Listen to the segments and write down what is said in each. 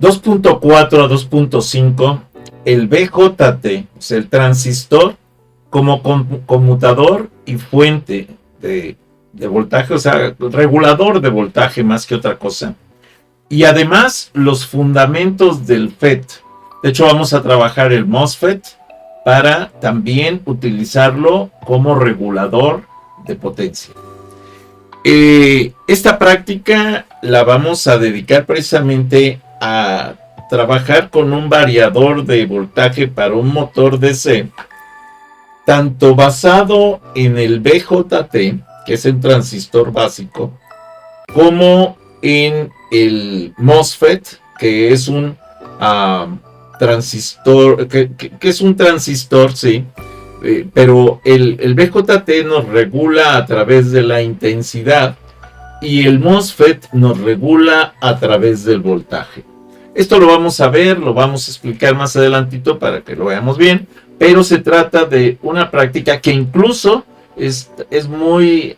2.4 a 2.5, el BJT, o sea, el transistor, como conmutador y fuente de voltaje, o sea, regulador de voltaje más que otra cosa. Y además, los fundamentos del FET. De hecho, vamos a trabajar el MOSFET para también utilizarlo como regulador de potencia. Esta práctica la vamos a dedicar precisamente a trabajar con un variador de voltaje para un motor DC, tanto basado en el BJT, que es el transistor básico, como en el MOSFET, que es un transistor, que es un transistor, sí, pero el BJT nos regula a través de la intensidad y el MOSFET nos regula a través del voltaje. Esto lo vamos a ver, lo vamos a explicar más adelantito para que lo veamos bien, pero se trata de una práctica que incluso es muy,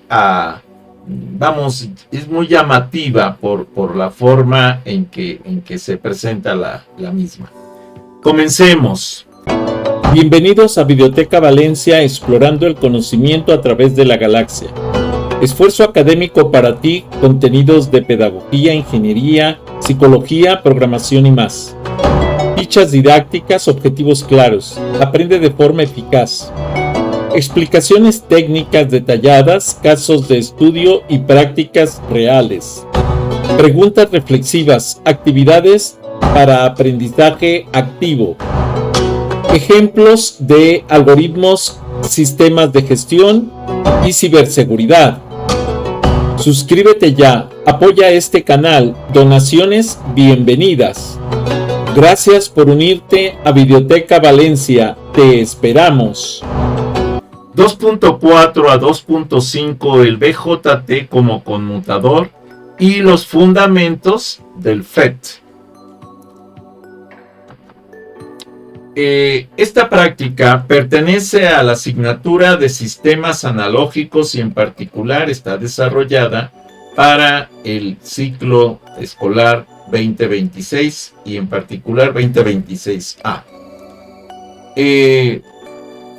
es muy llamativa por la forma en que se presenta la misma. Comencemos. Bienvenidos a Videoteca Valencia, explorando el conocimiento a través de la galaxia. Esfuerzo académico para ti, contenidos de pedagogía, ingeniería, psicología, programación y más. Fichas didácticas, objetivos claros. Aprende de forma eficaz. Explicaciones técnicas detalladas, casos de estudio y prácticas reales. Preguntas reflexivas, actividades para aprendizaje activo. Ejemplos de algoritmos, sistemas de gestión y ciberseguridad. Suscríbete ya, apoya este canal, donaciones bienvenidas. Gracias por unirte a Videoteca Valencia, te esperamos. 2.4 a 2.5, el BJT como conmutador y los fundamentos del FET. Esta práctica pertenece a la asignatura de sistemas analógicos y en particular está desarrollada para el ciclo escolar 2026 y en particular 2026A.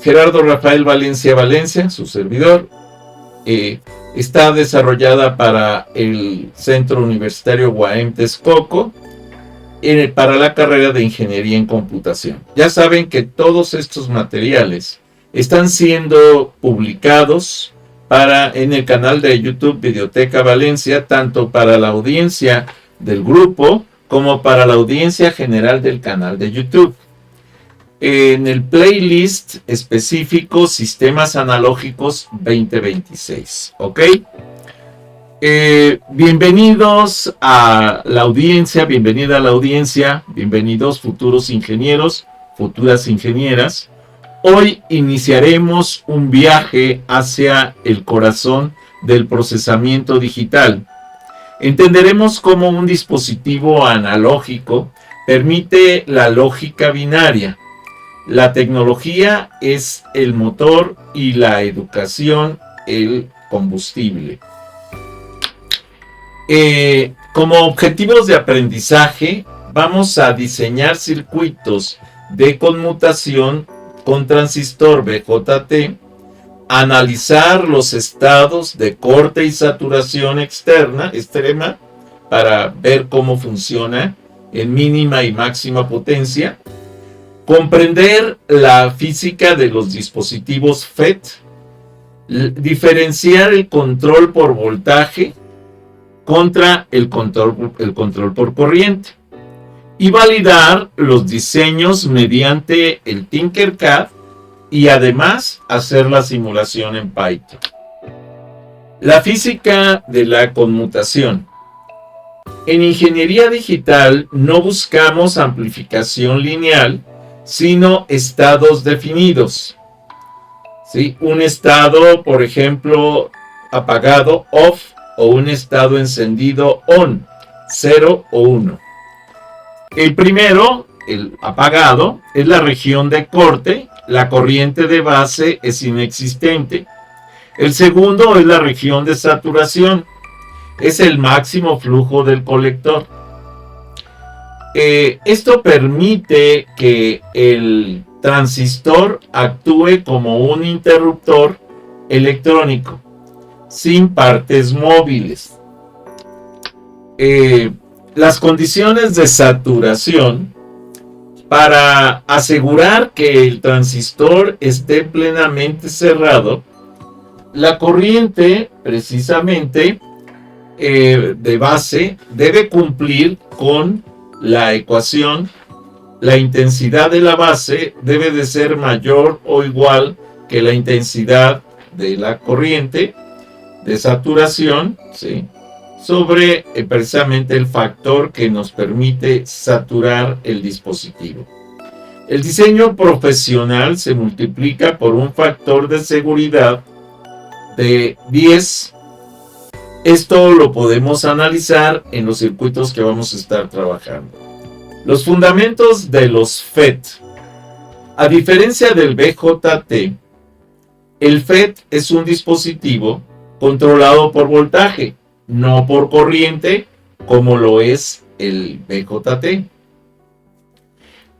Gerardo Rafael Valencia, su servidor, está desarrollada para el Centro Universitario UAM Texcoco, para la carrera de Ingeniería en Computación. Ya saben que todos estos materiales están siendo publicados en el canal de YouTube Videoteca Valencia, tanto para la audiencia del grupo como para la audiencia general del canal de YouTube. En el playlist específico Sistemas Analógicos 2026, ¿ok? Bienvenidos a la audiencia, bienvenida a la audiencia, bienvenidos futuros ingenieros, futuras ingenieras. Hoy iniciaremos un viaje hacia el corazón del procesamiento digital. Entenderemos cómo un dispositivo analógico permite la lógica binaria. La tecnología es el motor y la educación el combustible. Como objetivos de aprendizaje, vamos a diseñar circuitos de conmutación con transistor BJT, analizar los estados de corte y saturación extrema para ver cómo funciona en mínima y máxima potencia, comprender la física de los dispositivos FET, diferenciar el control por voltaje contra el control por corriente y validar los diseños mediante el Tinkercad y además hacer la simulación en Python. La física de la conmutación. En ingeniería digital no buscamos amplificación lineal, sino estados definidos. ¿Sí? Un estado, por ejemplo, apagado, off, o un estado encendido, on, 0 o 1. El primero, el apagado, es la región de corte, la corriente de base es inexistente. El segundo es la región de saturación, es el máximo flujo del colector. Esto permite que el transistor actúe como un interruptor electrónico sin partes móviles. Las condiciones de saturación para asegurar que el transistor esté plenamente cerrado, la corriente precisamente de base debe cumplir con la ecuación. La intensidad de la base debe de ser mayor o igual que la intensidad de la corriente de saturación, ¿sí?, sobre precisamente el factor que nos permite saturar el dispositivo. El diseño profesional se multiplica por un factor de seguridad de 10. Esto lo podemos analizar en los circuitos que vamos a estar trabajando. Los fundamentos de los FET. A diferencia del BJT, el FET es un dispositivo controlado por voltaje, no por corriente, como lo es el BJT.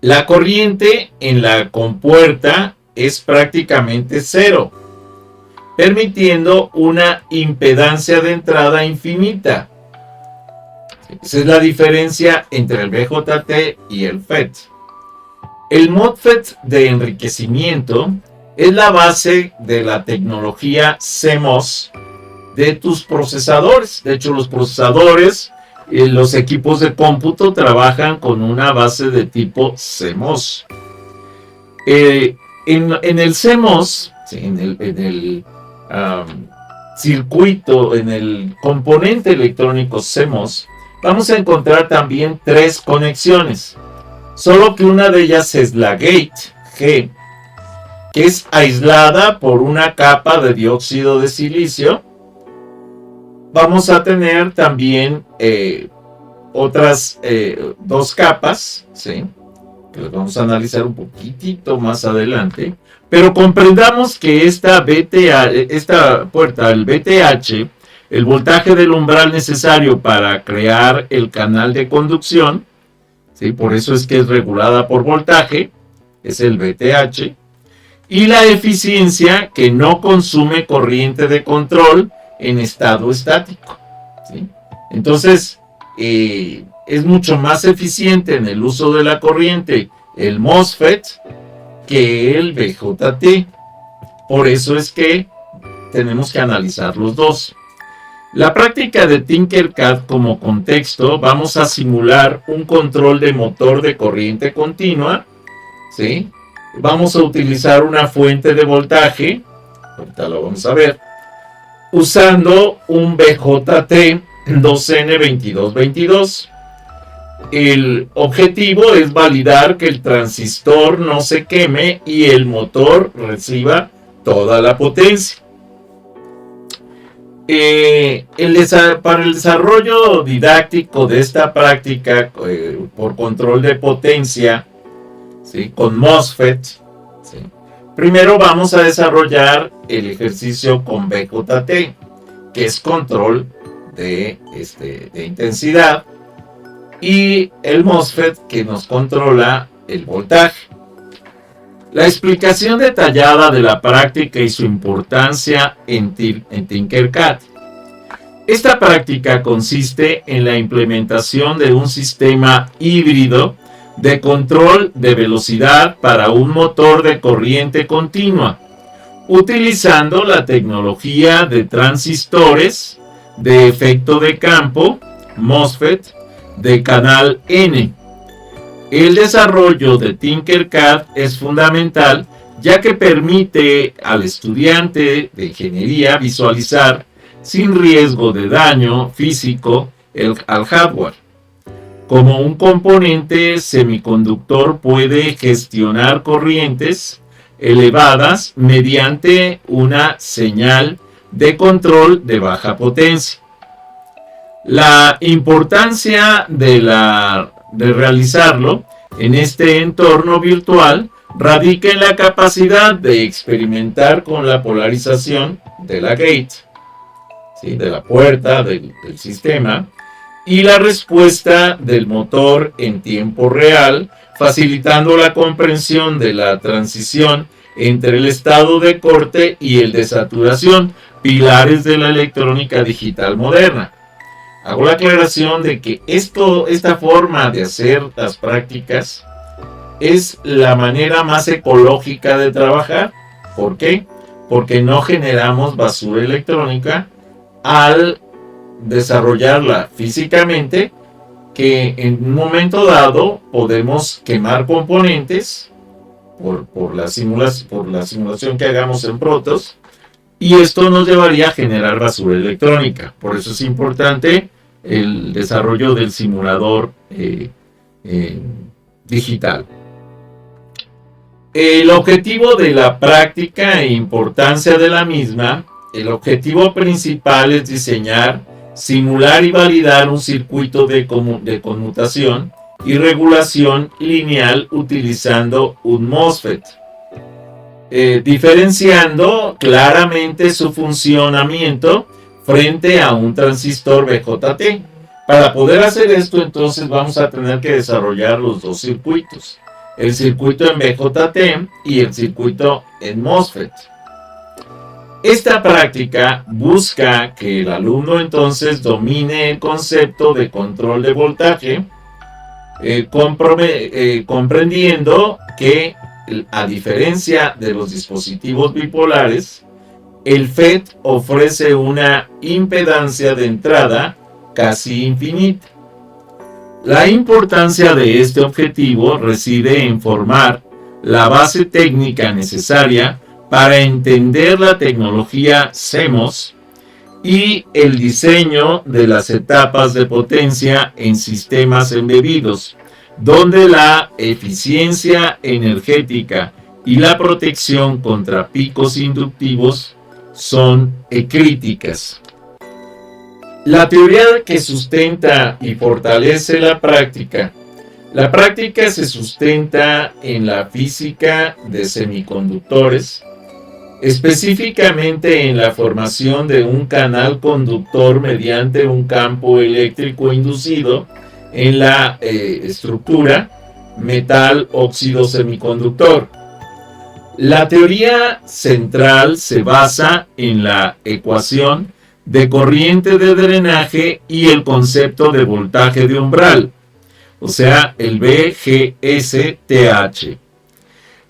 La corriente en la compuerta es prácticamente cero, permitiendo una impedancia de entrada infinita. Esa es la diferencia entre el BJT y el FET. El MOSFET de enriquecimiento es la base de la tecnología CMOS de tus procesadores. De hecho, los procesadores, los equipos de cómputo trabajan con una base de tipo CMOS. En el CMOS, en el circuito, en el componente electrónico CMOS, vamos a encontrar también 3 conexiones, solo que una de ellas es la gate G, que es aislada por una capa de dióxido de silicio. Vamos a tener también otras 2 capas, ¿sí?, que las vamos a analizar un poquitito más adelante, pero comprendamos que esta puerta, el VTH, el voltaje del umbral necesario para crear el canal de conducción, ¿sí?, por eso es que es regulada por voltaje, es el VTH, y la eficiencia, que no consume corriente de control en estado estático, ¿sí? Entonces, es mucho más eficiente en el uso de la corriente el MOSFET que el BJT. Por eso es que tenemos que analizar los dos. La práctica de Tinkercad como contexto, vamos a simular un control de motor de corriente continua, ¿sí? Vamos a utilizar una fuente de voltaje, ahorita lo vamos a ver, usando un BJT 2N2222. El objetivo es validar que el transistor no se queme y el motor reciba toda la potencia. Para el desarrollo didáctico de esta práctica por control de potencia, ¿sí?, con MOSFET, ¿sí?, primero vamos a desarrollar el ejercicio con BJT, que es control de intensidad, y el MOSFET, que nos controla el voltaje. La explicación detallada de la práctica y su importancia en Tinkercad. Esta práctica consiste en la implementación de un sistema híbrido de control de velocidad para un motor de corriente continua, utilizando la tecnología de transistores de efecto de campo, MOSFET, de canal N. El desarrollo de Tinkercad es fundamental, ya que permite al estudiante de ingeniería visualizar sin riesgo de daño físico al hardware. Como un componente semiconductor puede gestionar corrientes elevadas mediante una señal de control de baja potencia. La importancia de realizarlo en este entorno virtual radica en la capacidad de experimentar con la polarización de la gate, ¿sí?, de la puerta del sistema, y la respuesta del motor en tiempo real, facilitando la comprensión de la transición entre el estado de corte y el de saturación, pilares de la electrónica digital moderna. Hago la aclaración de que esta forma de hacer las prácticas es la manera más ecológica de trabajar. ¿Por qué? Porque no generamos basura electrónica al desarrollarla físicamente, que en un momento dado podemos quemar componentes por la simulación que hagamos en Protos, y esto nos llevaría a generar basura electrónica. Por eso es importante el desarrollo del simulador digital. El objetivo de la práctica e importancia de la misma, el objetivo principal es diseñar, simular y validar un circuito de conmutación y regulación lineal utilizando un MOSFET, diferenciando claramente su funcionamiento frente a un transistor BJT. Para poder hacer esto, entonces vamos a tener que desarrollar los dos circuitos, el circuito en BJT y el circuito en MOSFET. Esta práctica busca que el alumno entonces domine el concepto de control de voltaje, comprendiendo que, a diferencia de los dispositivos bipolares, el FET ofrece una impedancia de entrada casi infinita. La importancia de este objetivo reside en formar la base técnica necesaria para entender la tecnología CMOS y el diseño de las etapas de potencia en sistemas embebidos, donde la eficiencia energética y la protección contra picos inductivos son críticas. La teoría que sustenta y fortalece la práctica se sustenta en la física de semiconductores, específicamente en la formación de un canal conductor mediante un campo eléctrico inducido en la estructura metal óxido semiconductor. La teoría central se basa en la ecuación de corriente de drenaje y el concepto de voltaje de umbral, o sea, el VGS-TH.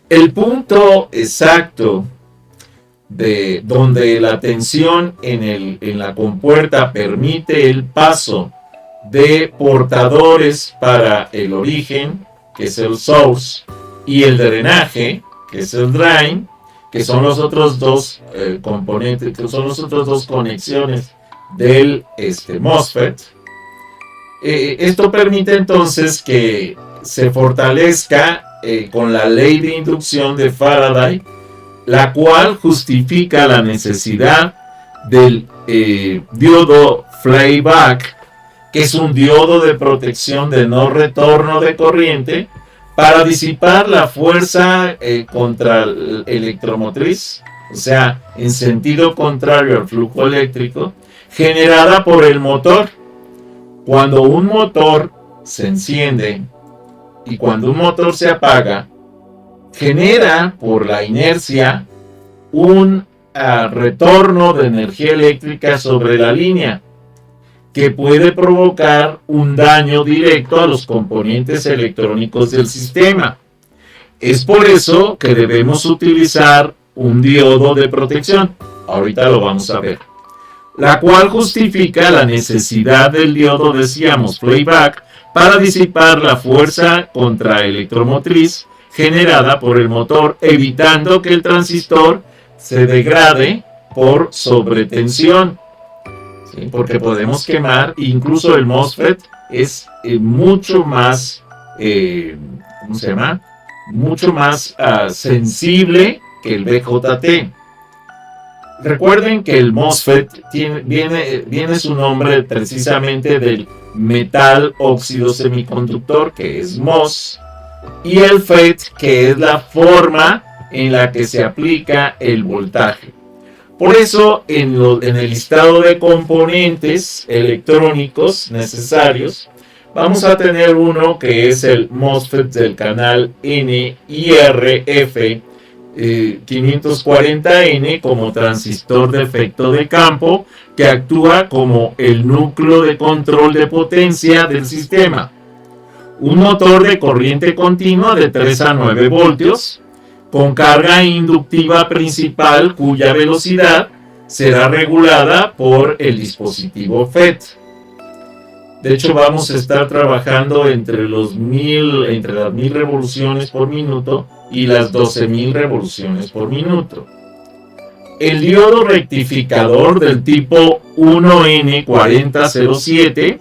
El punto exacto de donde la tensión en la compuerta permite el paso de portadores para el origen, que es el source, y el drenaje, que es el drain, que son los otros dos componentes, que son las otras dos conexiones del MOSFET. Esto permite entonces que se fortalezca con la ley de inducción de Faraday, la cual justifica la necesidad del diodo flyback, que es un diodo de protección de no retorno de corriente, para disipar la fuerza contra el electromotriz, o sea, en sentido contrario al flujo eléctrico, generada por el motor. Cuando un motor se enciende y cuando un motor se apaga, genera por la inercia un retorno de energía eléctrica sobre la línea, que puede provocar un daño directo a los componentes electrónicos del sistema. Es por eso que debemos utilizar un diodo de protección, ahorita lo vamos a ver, la cual justifica la necesidad del diodo, decíamos, playback, para disipar la fuerza contraelectromotriz generada por el motor, evitando que el transistor se degrade por sobretensión. ¿Sí? Porque podemos quemar, incluso el MOSFET es mucho más, mucho más sensible que el BJT. Recuerden que el MOSFET viene su nombre precisamente del metal óxido semiconductor, que es MOS, y el FET, que es la forma en la que se aplica el voltaje. Por eso, en el listado de componentes electrónicos necesarios, vamos a tener uno que es el MOSFET del canal NIRF 540N como transistor de efecto de campo, que actúa como el núcleo de control de potencia del sistema. Un motor de corriente continua de 3 a 9 voltios, con carga inductiva principal cuya velocidad será regulada por el dispositivo FET. De hecho, vamos a estar trabajando entre las 1000 revoluciones por minuto y las 12.000 revoluciones por minuto. El diodo rectificador del tipo 1N4007,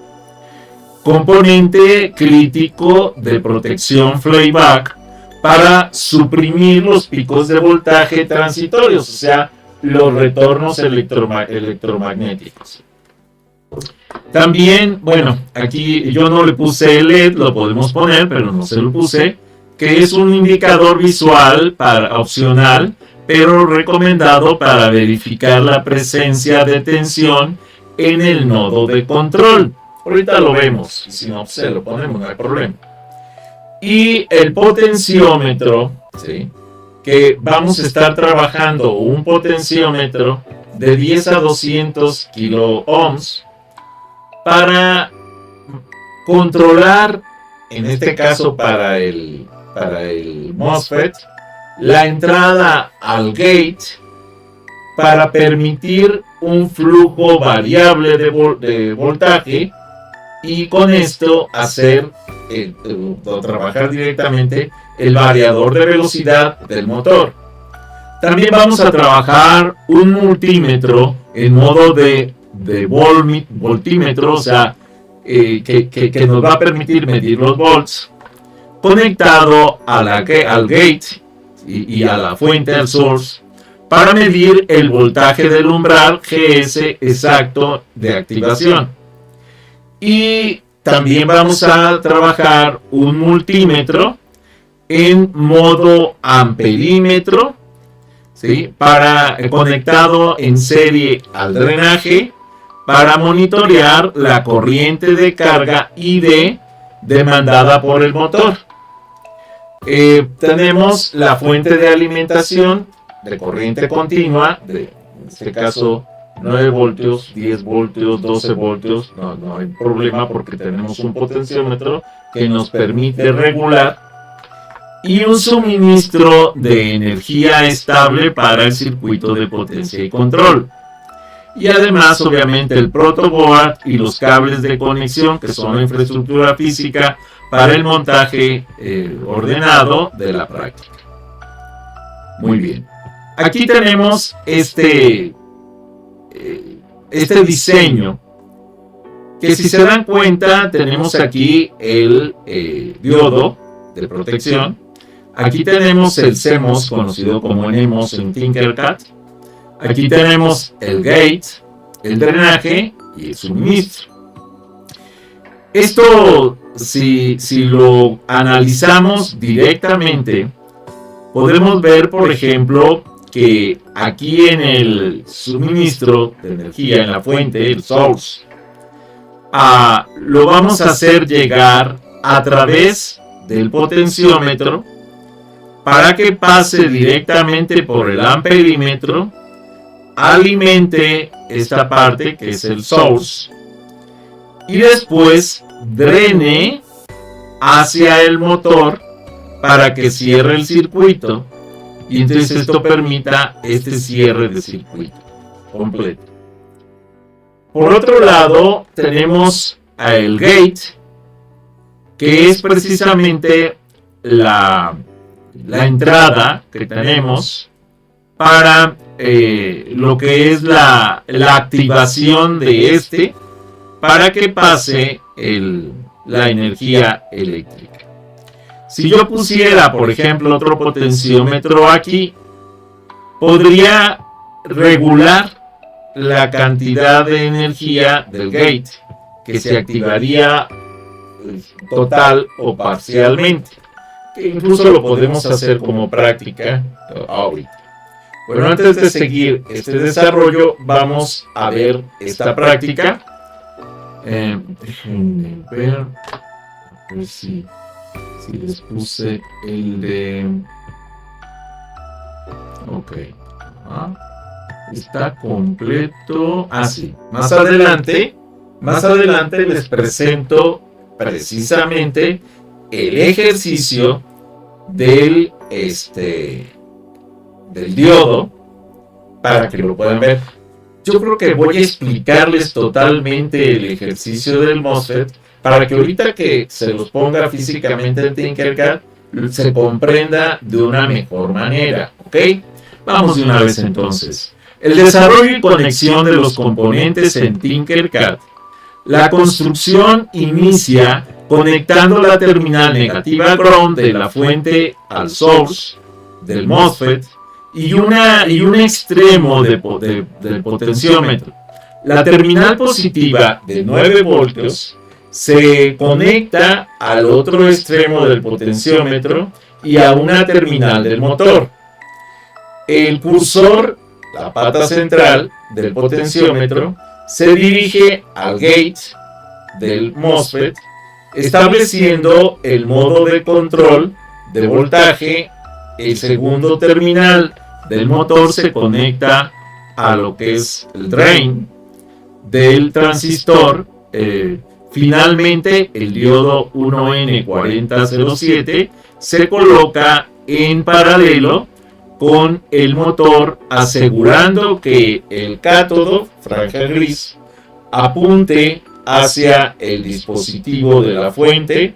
componente crítico de protección flyback para suprimir los picos de voltaje transitorios, o sea, los retornos electromagnéticos. También, bueno, aquí yo no le puse el LED, lo podemos poner, pero no se lo puse, que es un indicador visual opcional, pero recomendado para verificar la presencia de tensión en el nodo de control. Ahorita lo vemos, si no se lo ponemos, no hay problema. Y el potenciómetro, ¿sí?, que vamos a estar trabajando un potenciómetro de 10 a 200 kilo ohms para controlar, en este caso para el MOSFET, la entrada al gate para permitir un flujo variable de voltaje y con esto hacer trabajar directamente el variador de velocidad del motor. También vamos a trabajar un multímetro en modo de voltímetro, o sea, que nos va a permitir medir los volts, conectado al gate y a la fuente, al source, para medir el voltaje del umbral GS exacto de activación. Y también vamos a trabajar un multímetro en modo amperímetro, ¿sí?, conectado en serie al drenaje, para monitorear la corriente de carga ID demandada por el motor. Tenemos la fuente de alimentación de corriente continua, en este caso 9 voltios, 10 voltios, 12 voltios, no hay problema porque tenemos un potenciómetro que nos permite regular, y un suministro de energía estable para el circuito de potencia y control. Y además, obviamente, el protoboard y los cables de conexión, que son la infraestructura física para el montaje ordenado de la práctica. Muy bien. Aquí tenemos este diseño, que si se dan cuenta, tenemos aquí el diodo de protección. Aquí tenemos el CMOS, conocido como NMOS en Tinkercad. Aquí tenemos el gate, el drenaje y el suministro. Esto, si lo analizamos directamente, podremos ver, por ejemplo, que aquí en el suministro de energía, en la fuente, el source, lo vamos a hacer llegar a través del potenciómetro para que pase directamente por el amperímetro, alimente esta parte que es el source y después drene hacia el motor para que cierre el circuito, y entonces esto permita este cierre de circuito completo. Por otro lado, tenemos el gate, que es precisamente la entrada que tenemos para lo que es la activación de para que pase la energía eléctrica. Si yo pusiera, por ejemplo, otro potenciómetro aquí, podría regular la cantidad de energía del gate, que se activaría total o parcialmente. Que incluso lo podemos hacer como práctica ahorita. Bueno, antes de seguir este desarrollo, vamos a ver esta práctica. Déjenme ver, a ver si les puse el de... Ok. Está completo. Sí. Más adelante les presento precisamente el ejercicio del diodo para que lo puedan ver. Yo creo que voy a explicarles totalmente el ejercicio del MOSFET para que ahorita que se los ponga físicamente en Tinkercad se comprenda de una mejor manera, ¿ok? Vamos de una vez entonces. El desarrollo y conexión de los componentes en Tinkercad. La construcción inicia conectando la terminal negativa ground de la fuente al source del MOSFET y un extremo del potenciómetro. La terminal positiva de 9 voltios se conecta al otro extremo del potenciómetro y a una terminal del motor. El cursor, la pata central del potenciómetro, se dirige al gate del MOSFET, estableciendo el modo de control de voltaje. El segundo terminal del motor se conecta a lo que es el drain del transistor. Finalmente, el diodo 1N4007 se coloca en paralelo con el motor, asegurando que el cátodo, franja gris, apunte hacia el dispositivo de la fuente,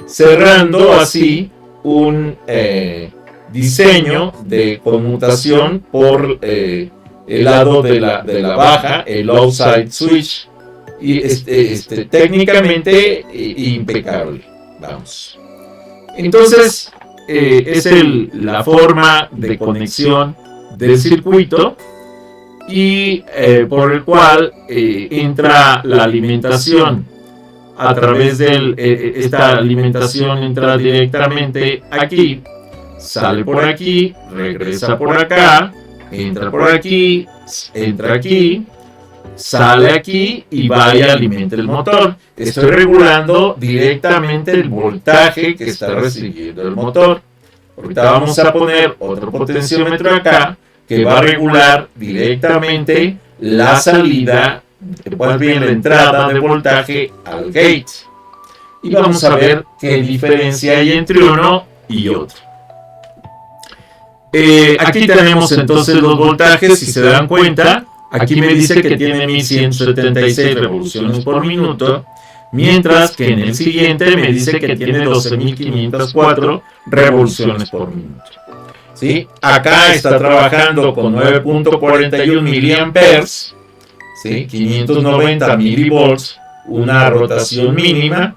cerrando así un diseño de conmutación por el lado de la baja, el outside switch, y técnicamente impecable. Vamos. Entonces, es la forma de conexión del circuito y por el cual entra la alimentación. A través de esta alimentación entra directamente aquí, sale por aquí, regresa por acá, entra por aquí, entra aquí, sale aquí y va y alimenta el motor. Estoy regulando directamente el voltaje que está recibiendo el motor. Ahorita vamos a poner otro potenciómetro acá que va a regular directamente la salida, más bien la entrada de voltaje al gate. Y vamos a ver qué diferencia hay entre uno y otro. Aquí tenemos entonces los voltajes, si se dan cuenta. Aquí me dice que tiene 1176 revoluciones por minuto, mientras que en el siguiente me dice que tiene 12504 revoluciones por minuto. ¿Sí? Acá está trabajando con 9.41 miliamperes, ¿sí? 590 milivolts, una rotación mínima,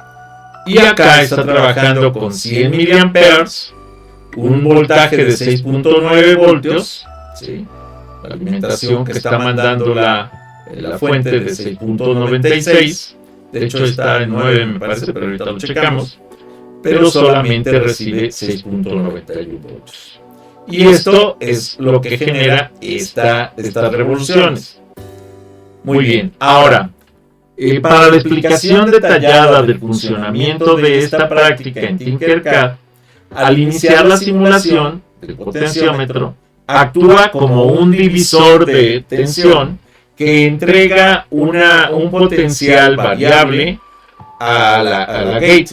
y acá está trabajando con 100 miliamperes, un voltaje de 6.9 voltios, ¿sí? La alimentación que está mandando la fuente de 6.96, de hecho está en 9 me parece, pero ahorita lo checamos, pero solamente recibe 6.91 voltios. Y esto es lo que genera estas revoluciones. Muy bien, ahora, para la explicación detallada del funcionamiento de esta práctica en Tinkercad, al iniciar la simulación del potenciómetro, actúa como un divisor de tensión que entrega un potencial variable a la gate.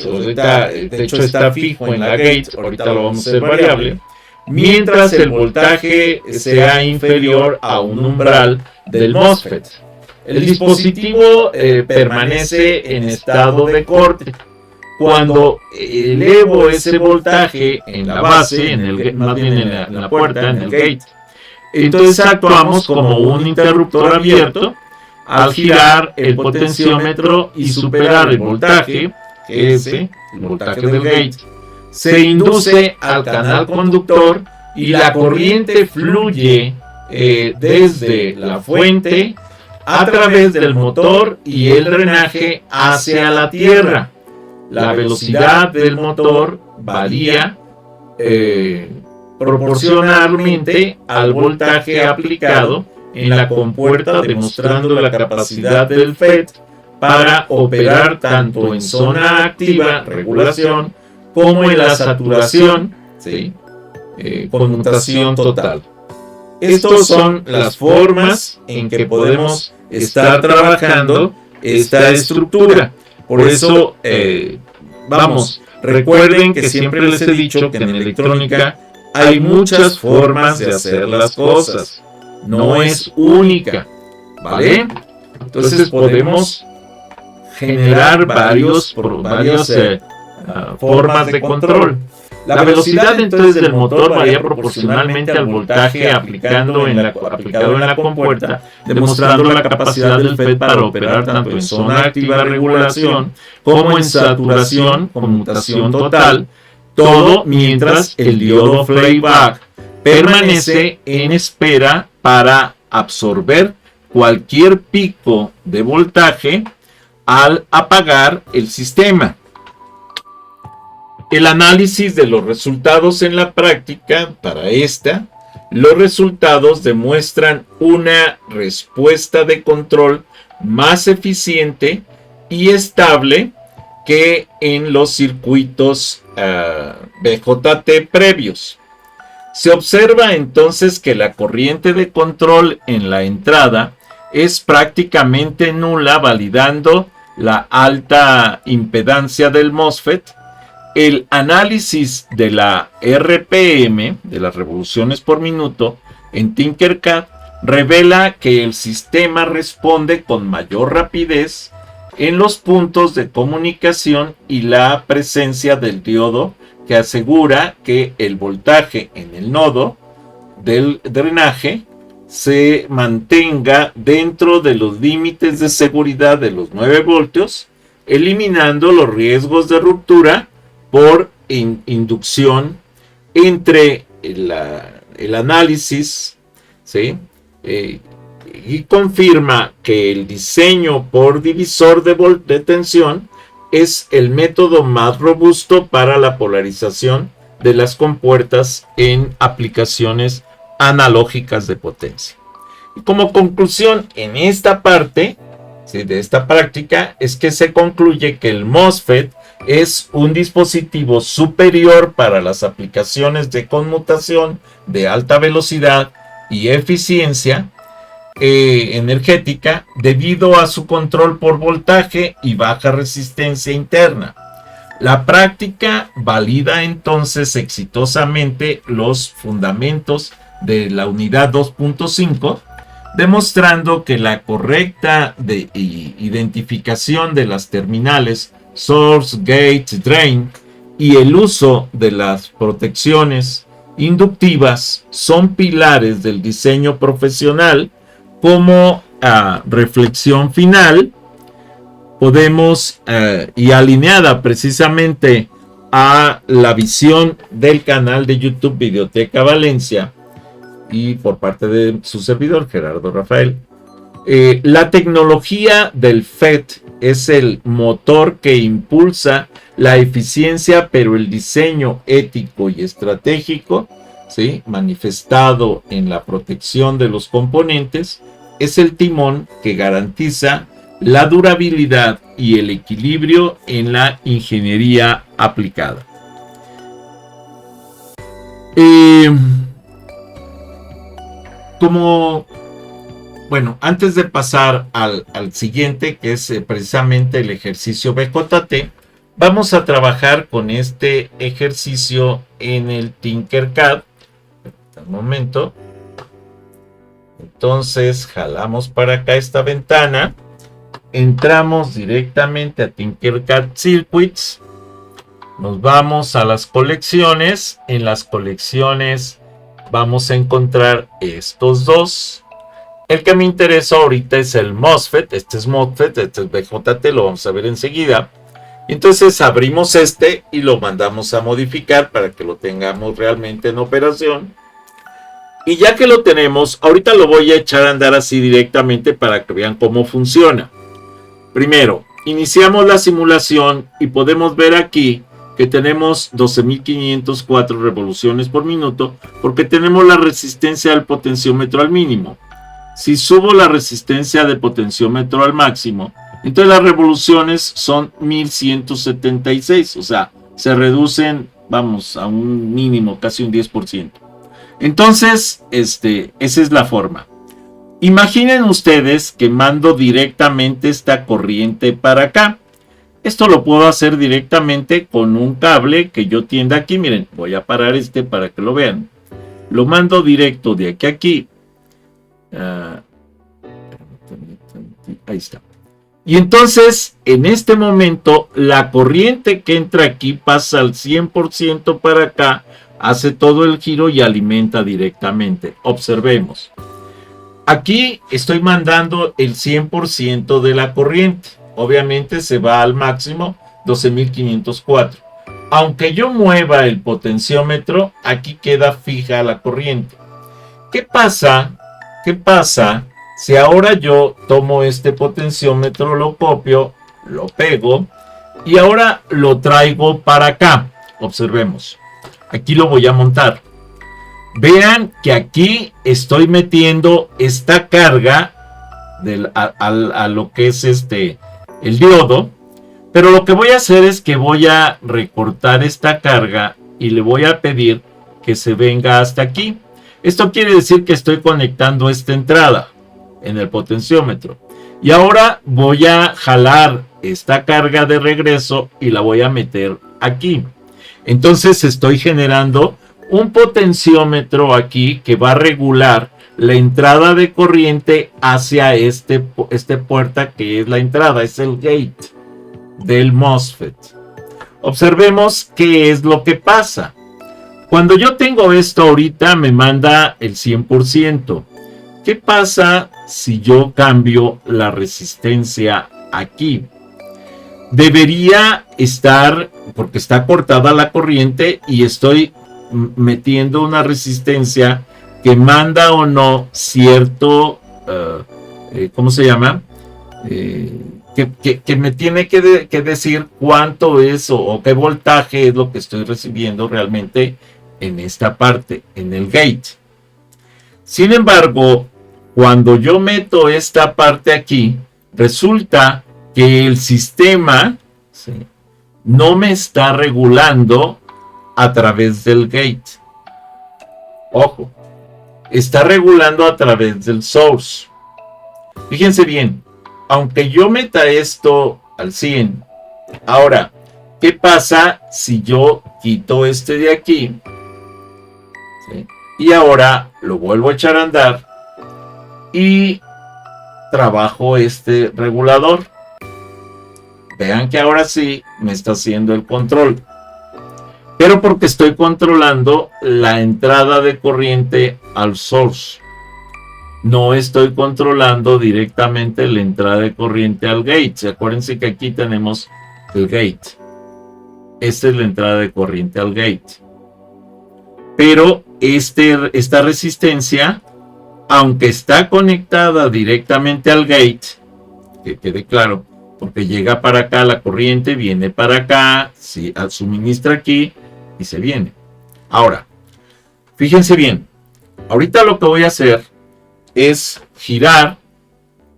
De hecho está fijo en la gate, ahorita lo vamos a hacer variable, mientras el voltaje sea inferior a un umbral del MOSFET. El dispositivo permanece en estado de corte. Cuando elevo ese voltaje en la base, más bien en la puerta, en el gate, entonces actuamos como un interruptor abierto al girar el potenciómetro y superar el voltaje, que es el voltaje del gate. Se induce al canal conductor y la corriente fluye desde la fuente a través del motor y el drenaje hacia la tierra. La velocidad del motor varía proporcionalmente al voltaje aplicado en la compuerta, demostrando la capacidad del FET para operar tanto en zona activa, regulación, como en la saturación, ¿sí? Conmutación total. Estas son las formas en que podemos estar trabajando esta estructura. Por eso, recuerden que siempre les he dicho que en electrónica hay muchas formas de hacer las cosas. No es única, ¿vale? Entonces podemos generar varias formas de control. La velocidad entonces del motor varía proporcionalmente al voltaje aplicado en la compuerta, demostrando la capacidad del FET para operar tanto en zona activa regulación como en saturación, conmutación total, todo mientras el diodo playback permanece en espera para absorber cualquier pico de voltaje al apagar el sistema. El análisis de los resultados en la práctica, los resultados demuestran una respuesta de control más eficiente y estable que en los circuitos BJT previos. Se observa entonces que la corriente de control en la entrada es prácticamente nula, validando la alta impedancia del MOSFET. El análisis de la RPM, de las revoluciones por minuto, en Tinkercad revela que el sistema responde con mayor rapidez en los puntos de comunicación y la presencia del diodo que asegura que el voltaje en el nodo del drenaje se mantenga dentro de los límites de seguridad de los 9 voltios, eliminando los riesgos de ruptura por inducción entre el análisis, ¿sí? Y confirma que el diseño por divisor de tensión es el método más robusto para la polarización de las compuertas en aplicaciones analógicas de potencia. Y como conclusión en esta parte, ¿sí?, de esta práctica, es que se concluye que el MOSFET es un dispositivo superior para las aplicaciones de conmutación de alta velocidad y eficiencia energética debido a su control por voltaje y baja resistencia interna. La práctica valida entonces exitosamente los fundamentos de la unidad 2.5, demostrando que la correcta identificación de las terminales source, gate, drain y el uso de las protecciones inductivas son pilares del diseño profesional. Como reflexión final, podemos, y alineada precisamente a la visión del canal de YouTube Videoteca Valencia y por parte de su servidor Gerardo Rafael, la tecnología del FET es el motor que impulsa la eficiencia, pero el diseño ético y estratégico, ¿sí?, manifestado en la protección de los componentes, es el timón que garantiza la durabilidad y el equilibrio en la ingeniería aplicada. Antes de pasar al siguiente, que es precisamente el ejercicio BJT, vamos a trabajar con este ejercicio en el Tinkercad. Un momento. Entonces jalamos para acá esta ventana, entramos directamente a Tinkercad Circuits, nos vamos a las colecciones. En las colecciones vamos a encontrar estos dos. El que me interesa ahorita es el MOSFET, este es MOSFET, este es BJT, lo vamos a ver enseguida. Entonces abrimos este y lo mandamos a modificar para que lo tengamos realmente en operación. Y ya que lo tenemos, ahorita lo voy a echar a andar así directamente para que vean cómo funciona. Primero, iniciamos la simulación y podemos ver aquí que tenemos 12.504 revoluciones por minuto porque tenemos la resistencia del potenciómetro al mínimo. Si subo la resistencia del potenciómetro al máximo, entonces las revoluciones son 1176, o sea, se reducen, vamos, a un mínimo, casi un 10%. Entonces, esa es la forma. Imaginen ustedes que mando directamente esta corriente para acá. Esto lo puedo hacer directamente con un cable que yo tienda aquí. Miren, voy a parar para que lo vean. Lo mando directo de aquí a aquí. Ahí está. Y entonces, en este momento, la corriente que entra aquí pasa al 100% para acá, hace todo el giro y alimenta directamente. Observemos. Aquí estoy mandando el 100% de la corriente. Obviamente se va al máximo, 12.504. Aunque yo mueva el potenciómetro, aquí queda fija la corriente. ¿Qué pasa? ¿Qué pasa si ahora yo tomo este potenciómetro, lo copio, lo pego y ahora lo traigo para acá? Observemos. Aquí lo voy a montar. Vean que aquí estoy metiendo esta carga a lo que es el diodo, pero lo que voy a hacer es que voy a recortar esta carga y le voy a pedir que se venga hasta aquí. Esto quiere decir que estoy conectando esta entrada en el potenciómetro y ahora voy a jalar esta carga de regreso y la voy a meter aquí. Entonces estoy generando un potenciómetro aquí que va a regular la entrada de corriente hacia esta puerta que es la entrada, es el gate del MOSFET. Observemos qué es lo que pasa. Cuando yo tengo esto ahorita me manda el 100%. ¿Qué pasa si yo cambio la resistencia aquí? Debería estar, porque está cortada la corriente y estoy metiendo una resistencia que manda o no cierto, ¿cómo se llama? Que me tiene que decir cuánto es o qué voltaje es lo que estoy recibiendo realmente en esta parte, en el gate. Sin embargo, cuando yo meto esta parte aquí, resulta que el sistema, ¿sí?, no me está regulando a través del gate. Ojo, está regulando a través del source. Fíjense bien, aunque yo meta esto al 100, ahora, ¿qué pasa si yo quito este de aquí? ¿Sí? Y ahora lo vuelvo a echar a andar y trabajo este regulador. Vean que ahora sí me está haciendo el control. Pero porque estoy controlando la entrada de corriente al source. No estoy controlando directamente la entrada de corriente al gate. Acuérdense que aquí tenemos el gate. Esta es la entrada de corriente al gate. Pero esta resistencia, aunque está conectada directamente al gate, que quede claro, porque llega para acá la corriente, viene para acá, suministra aquí y se viene. Ahora, fíjense bien, ahorita lo que voy a hacer es girar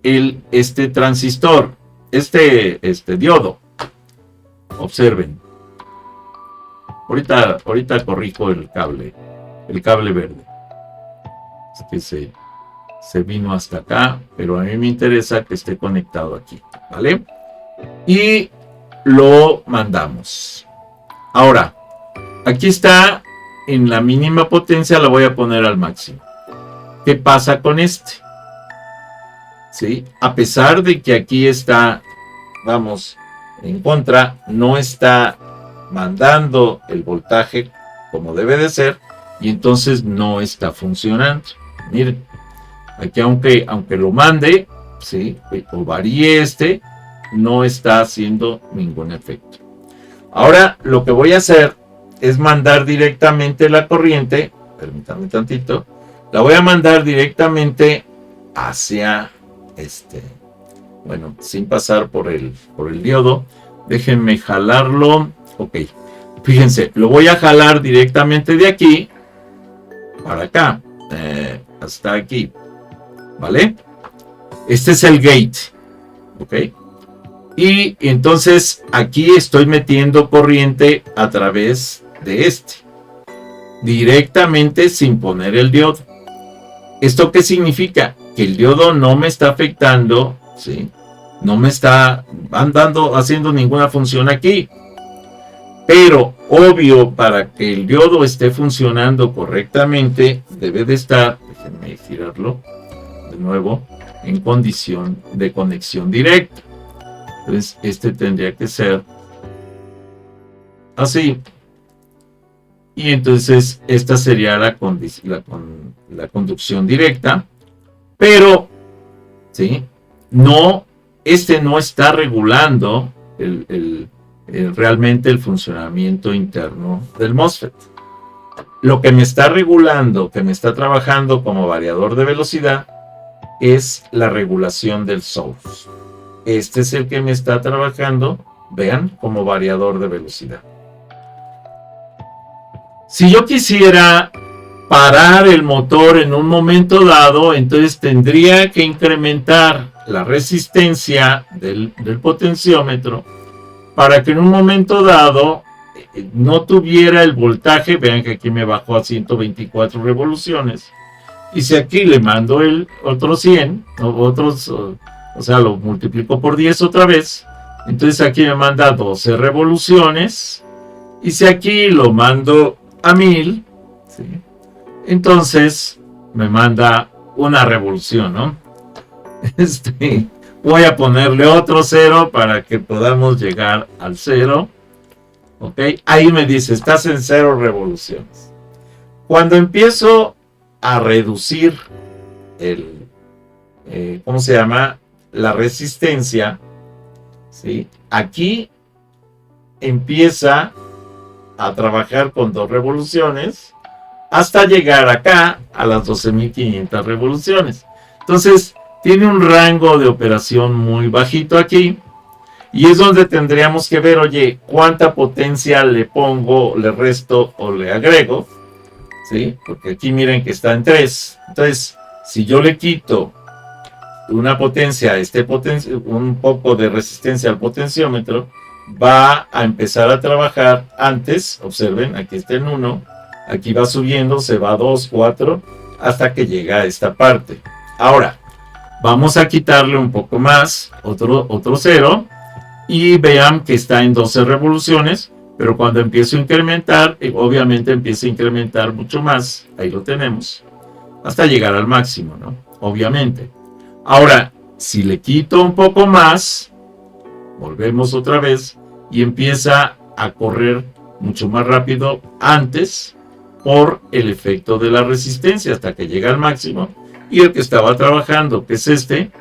este transistor, este diodo. Observen. Ahorita corrijo el cable verde. Es que se vino hasta acá, pero a mí me interesa que esté conectado aquí, ¿vale? Y lo mandamos. Ahora, aquí está en la mínima potencia, la voy a poner al máximo. ¿Qué pasa con este? ¿Sí? A pesar de que aquí está, vamos, en contra, no está mandando el voltaje como debe de ser y entonces no está funcionando. Miren, aquí aunque lo mande, ¿sí?, o varíe no está haciendo ningún efecto. Ahora lo que voy a hacer es mandar directamente la corriente, permítanme tantito, la voy a mandar directamente hacia bueno, sin pasar por el diodo. Déjenme jalarlo. Ok, Fíjense, lo voy a jalar directamente de aquí para acá, hasta aquí, ¿vale? Este es el gate, ¿ok? Y entonces aquí estoy metiendo corriente a través de este, directamente sin poner el diodo. ¿Esto qué significa? Que el diodo no me está afectando, ¿sí? No me está haciendo ninguna función aquí. Pero, obvio, para que el diodo esté funcionando correctamente, debe de estar, déjenme girarlo de nuevo, en condición de conexión directa. Entonces, este tendría que ser así. Y entonces, esta sería la conducción directa. Pero, ¿sí? No, este no está regulando realmente el funcionamiento interno del MOSFET. Lo que me está regulando, que me está trabajando como variador de velocidad, es la regulación del source. Este es el que me está trabajando, vean, como variador de velocidad. Si yo quisiera parar el motor en un momento dado, entonces tendría que incrementar la resistencia del potenciómetro para que en un momento dado no tuviera el voltaje. Vean que aquí me bajó a 124 revoluciones. Y si aquí le mando el otro 100, o sea, lo multiplico por 10 otra vez, entonces aquí me manda 12 revoluciones. Y si aquí lo mando a 1000, ¿sí? Entonces me manda una revolución, ¿no? Voy a ponerle otro 0 para que podamos llegar al 0. ¿Ok? Ahí me dice, estás en 0 revoluciones. Cuando empiezo a reducir ¿cómo se llama? La resistencia, ¿sí? Aquí empieza a trabajar con 2 revoluciones hasta llegar acá a las 12.500 revoluciones. Entonces, tiene un rango de operación muy bajito aquí. Y es donde tendríamos que ver, oye, cuánta potencia le pongo, le resto o le agrego. ¿Sí? Porque aquí miren que está en 3. Entonces, si yo le quito una potencia, un poco de resistencia al potenciómetro, va a empezar a trabajar antes. Observen, aquí está en 1. Aquí va subiendo, se va a 2, 4, hasta que llega a esta parte. Ahora, vamos a quitarle un poco más, otro 0, y vean que está en 12 revoluciones, pero cuando empiezo a incrementar, obviamente empieza a incrementar mucho más, ahí lo tenemos, hasta llegar al máximo, ¿no? Obviamente. Ahora, si le quito un poco más, volvemos otra vez, y empieza a correr mucho más rápido antes, por el efecto de la resistencia, hasta que llega al máximo. Y el que estaba trabajando, que es este,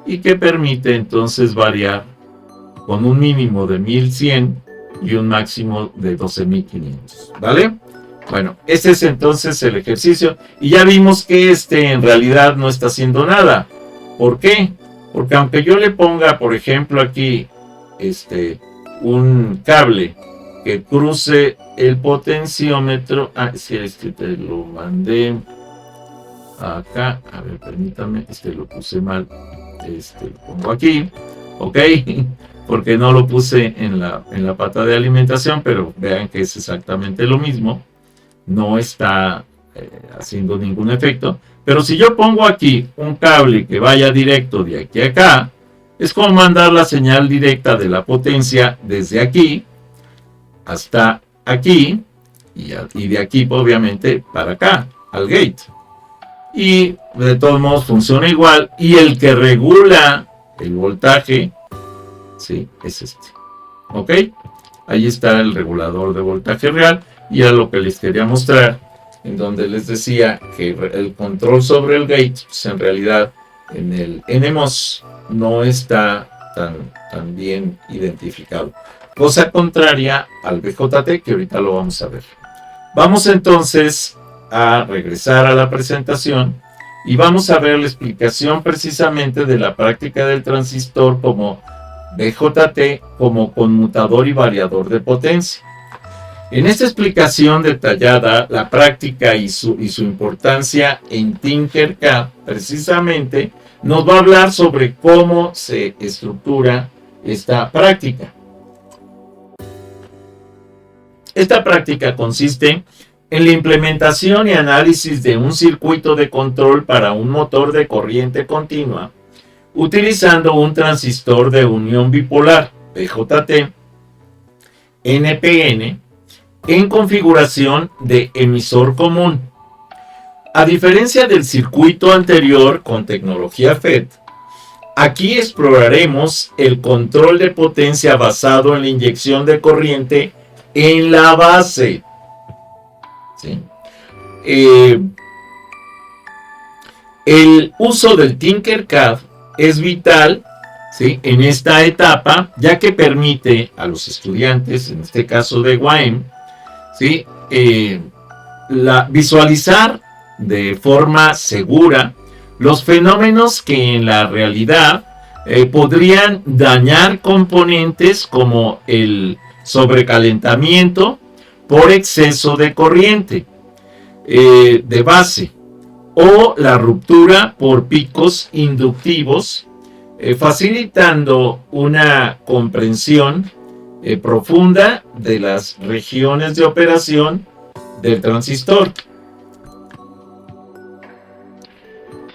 y que permite entonces variar con un mínimo de 1100 y un máximo de 12.500, ¿vale? Bueno, este es entonces el ejercicio, y ya vimos que en realidad no está haciendo nada. ¿Por qué? Porque aunque yo le ponga, por ejemplo, aquí un cable que cruce el potenciómetro, sí, te lo mandé acá, a ver, permítame, lo puse mal, lo pongo aquí, ok, porque no lo puse en la pata de alimentación, pero vean que es exactamente lo mismo, no está haciendo ningún efecto. Pero si yo pongo aquí un cable que vaya directo de aquí a acá, es como mandar la señal directa de la potencia desde aquí hasta aquí, y de aquí obviamente para acá, al gate. Y de todos modos funciona igual, y el que regula el voltaje, sí, es ¿ok? Ahí está el regulador de voltaje real, y era lo que les quería mostrar, en donde les decía que el control sobre el gate, pues en realidad en el NMOS no está tan bien identificado. Cosa contraria al BJT, que ahorita lo vamos a ver. Vamos entonces a regresar a la presentación y vamos a ver la explicación precisamente de la práctica del transistor como BJT, como conmutador y variador de potencia. En esta explicación detallada, la práctica y su importancia en Tinkercad, precisamente, nos va a hablar sobre cómo se estructura esta práctica. Esta práctica consiste en la implementación y análisis de un circuito de control para un motor de corriente continua, utilizando un transistor de unión bipolar, BJT, NPN, en configuración de emisor común. A diferencia del circuito anterior con tecnología FET, aquí exploraremos el control de potencia basado en la inyección de corriente en la base. ¿Sí? El uso del Tinkercad es vital, ¿sí?, en esta etapa, ya que permite a los estudiantes, en este caso de UAM, ¿sí?, visualizar de forma segura los fenómenos que en la realidad podrían dañar componentes como el sobrecalentamiento por exceso de corriente de base o la ruptura por picos inductivos, facilitando una comprensión profunda de las regiones de operación del transistor.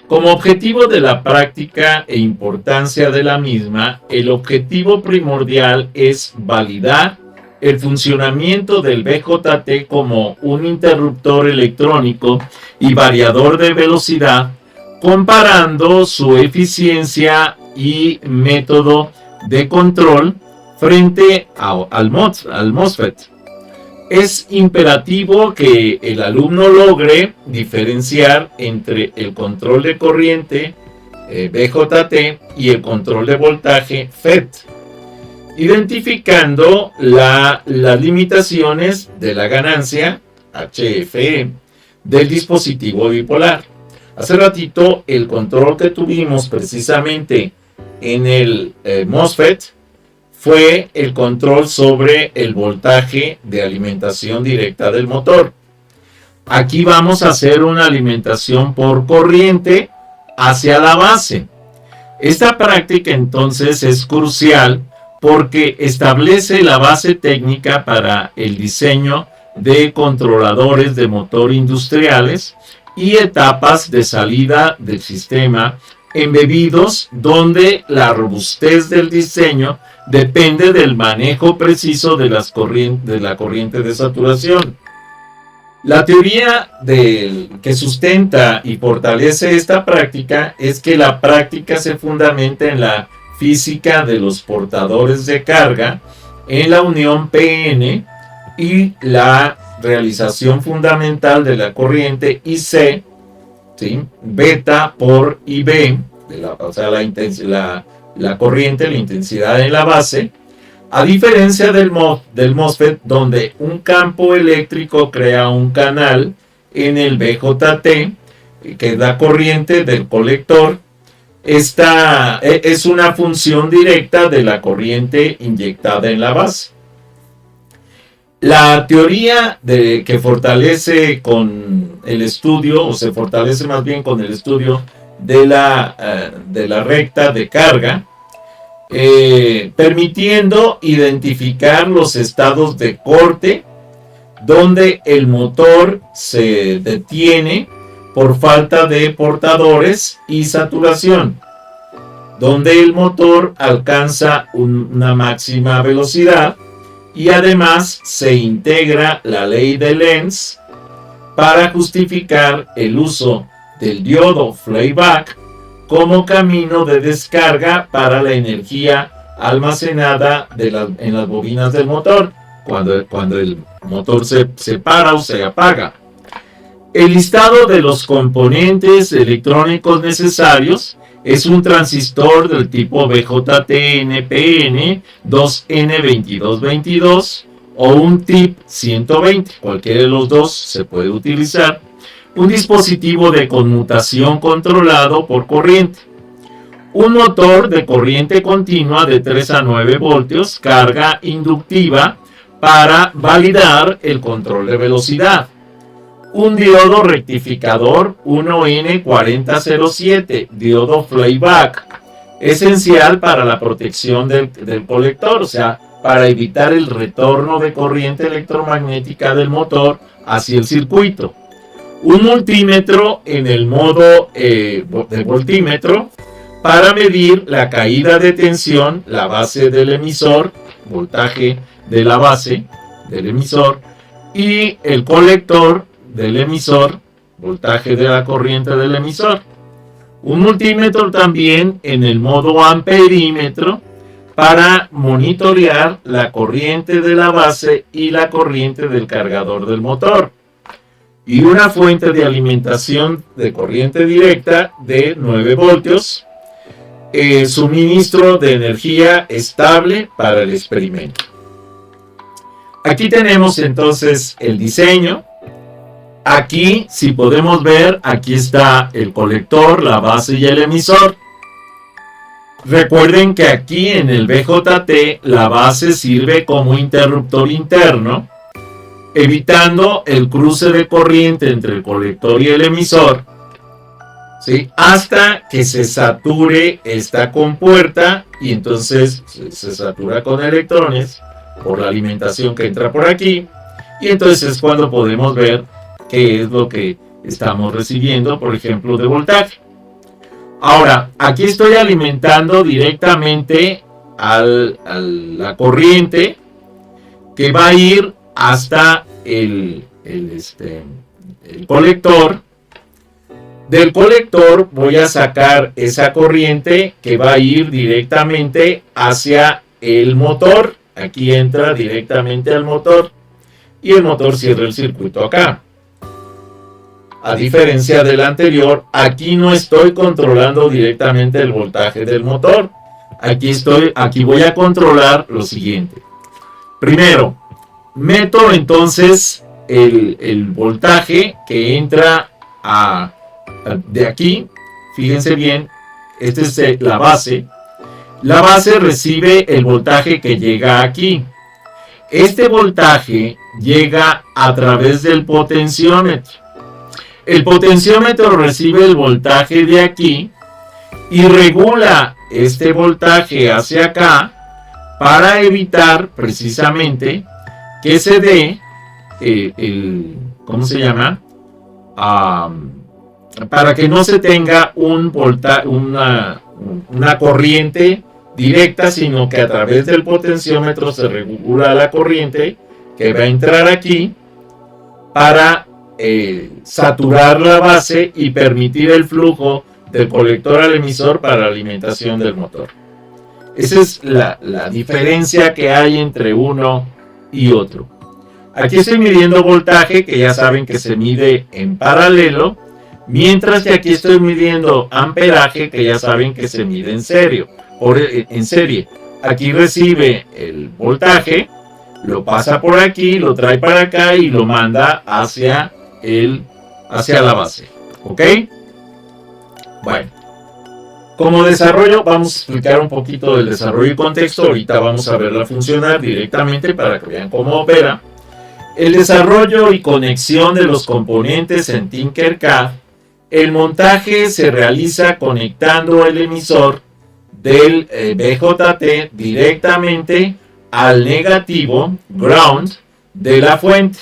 Como objetivo de la práctica e importancia de la misma, el objetivo primordial es validar el funcionamiento del BJT como un interruptor electrónico y variador de velocidad, comparando su eficiencia y método de control frente al MOSFET. Es imperativo que el alumno logre diferenciar entre el control de corriente BJT y el control de voltaje FET, identificando las limitaciones de la ganancia HFE del dispositivo bipolar. Hace ratito el control que tuvimos precisamente en el MOSFET fue el control sobre el voltaje de alimentación directa del motor. Aquí vamos a hacer una alimentación por corriente hacia la base. Esta práctica entonces es crucial porque establece la base técnica para el diseño de controladores de motor industriales y etapas de salida del sistema embebidos, donde la robustez del diseño depende del manejo preciso de la corriente de saturación. La teoría que sustenta y fortalece esta práctica es que la práctica se fundamenta en la física de los portadores de carga, en la unión PN y la realización fundamental de la corriente IC, ¿sí?, beta por IB, o sea, la corriente, la intensidad en la base, a diferencia del MOSFET, donde un campo eléctrico crea un canal en el BJT que da corriente del colector. Esta es una función directa de la corriente inyectada en la base. La teoría que fortalece con el estudio, o se fortalece más bien con el estudio de la recta de carga, permitiendo identificar los estados de corte donde el motor se detiene por falta de portadores y saturación, donde el motor alcanza una máxima velocidad, y además se integra la ley de Lenz para justificar el uso del diodo flyback como camino de descarga para la energía almacenada en las bobinas del motor cuando el motor se para o se apaga. El listado de los componentes electrónicos necesarios es un transistor del tipo BJT-NPN 2N2222 o un TIP 120, cualquiera de los dos se puede utilizar. Un dispositivo de conmutación controlado por corriente. Un motor de corriente continua de 3 a 9 voltios, carga inductiva para validar el control de velocidad. Un diodo rectificador 1N4007, diodo flyback, esencial para la protección del colector, o sea, para evitar el retorno de corriente electromagnética del motor hacia el circuito. Un multímetro en el modo de voltímetro para medir la caída de tensión, la base del emisor, voltaje de la base del emisor, y el colector del emisor, voltaje de la corriente del emisor. Un multímetro también en el modo amperímetro para monitorear la corriente de la base y la corriente del cargador del motor. Y una fuente de alimentación de corriente directa de 9 voltios. Suministro de energía estable para el experimento. Aquí tenemos entonces el diseño. Aquí, si podemos ver, aquí está el colector, la base y el emisor. Recuerden que aquí en el BJT la base sirve como interruptor interno, evitando el cruce de corriente entre el colector y el emisor, ¿sí? Hasta que se sature esta compuerta y entonces se satura con electrones por la alimentación que entra por aquí, y entonces es cuando podemos ver qué es lo que estamos recibiendo, por ejemplo, de voltaje. Ahora, aquí estoy alimentando directamente a la corriente que va a ir hasta el colector. Del colector voy a sacar esa corriente que va a ir directamente hacia el motor. Aquí entra directamente al motor y el motor cierra el circuito acá. A diferencia del anterior, aquí no estoy controlando directamente el voltaje del motor. Aquí voy a controlar lo siguiente. Primero, meto entonces el voltaje que entra de aquí. Fíjense bien, esta es la base. La base recibe el voltaje que llega aquí. Este voltaje llega a través del potenciómetro. El potenciómetro recibe el voltaje de aquí y regula este voltaje hacia acá para evitar precisamente que se dé ¿cómo se llama? Para que no se tenga una corriente directa, sino que a través del potenciómetro se regula la corriente que va a entrar aquí para saturar la base y permitir el flujo del colector al emisor para la alimentación del motor. Esa es la diferencia que hay entre uno y otro. Aquí estoy midiendo voltaje, que ya saben que se mide en paralelo, mientras que aquí estoy midiendo amperaje, que ya saben que se mide en serie. Aquí recibe el voltaje, lo pasa por aquí, lo trae para acá y lo manda hacia la base. ¿Ok? Bueno, como desarrollo vamos a explicar un poquito del desarrollo y contexto. Ahorita vamos a verla funcionar directamente para que vean cómo opera. El desarrollo y conexión de los componentes en Tinkercad. El montaje se realiza conectando el emisor del BJT directamente al negativo, ground, de la fuente.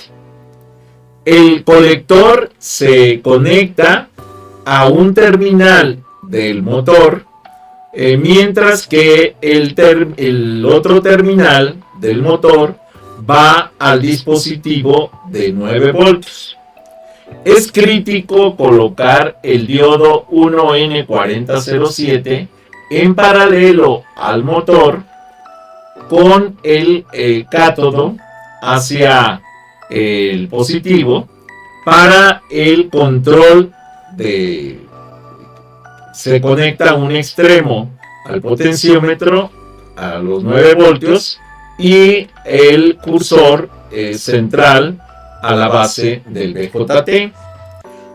El colector se conecta a un terminal del motor, mientras que el otro terminal del motor va al dispositivo de 9 voltios. Es crítico colocar el diodo 1N4007 en paralelo al motor con el cátodo hacia el positivo para el control se conecta un extremo al potenciómetro a los 9 voltios y el cursor central a la base del BJT.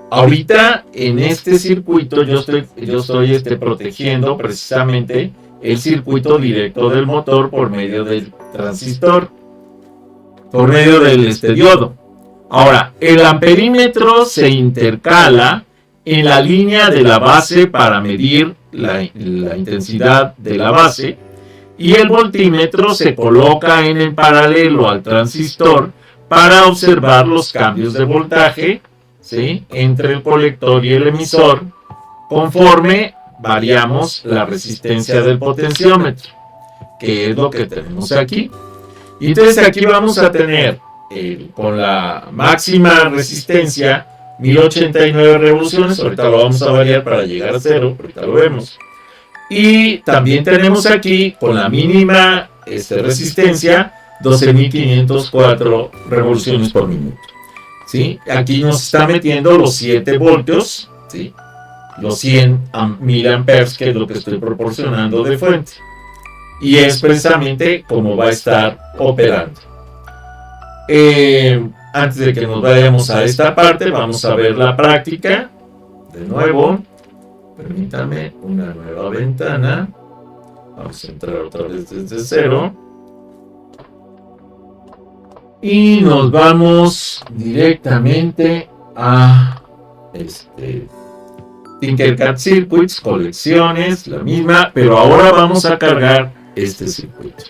Ahorita en este circuito yo estoy protegiendo precisamente el circuito directo del motor por medio del transistor. por medio del diodo. Ahora, el amperímetro se intercala en la línea de la base para medir la intensidad de la base, y el voltímetro se coloca en el paralelo al transistor para observar los cambios de voltaje, ¿sí?, entre el colector y el emisor conforme variamos la resistencia del potenciómetro, que es lo que tenemos aquí. Y entonces aquí vamos a tener con la máxima resistencia 1089 revoluciones. Ahorita lo vamos a variar para llegar a 0, ahorita lo vemos. Y también tenemos aquí con la mínima resistencia 12.504 revoluciones por minuto, ¿sí? Aquí nos está metiendo los 7 voltios, ¿sí?, los 100 miliamperes, que es lo que estoy proporcionando de fuente. Y es precisamente como va a estar operando. Antes de que nos vayamos a esta parte, vamos a ver la práctica. De nuevo, permítanme una nueva ventana. Vamos a entrar otra vez desde 0. Y nos vamos directamente a Tinkercad Circuits, colecciones, la misma, pero ahora vamos a cargar este circuito.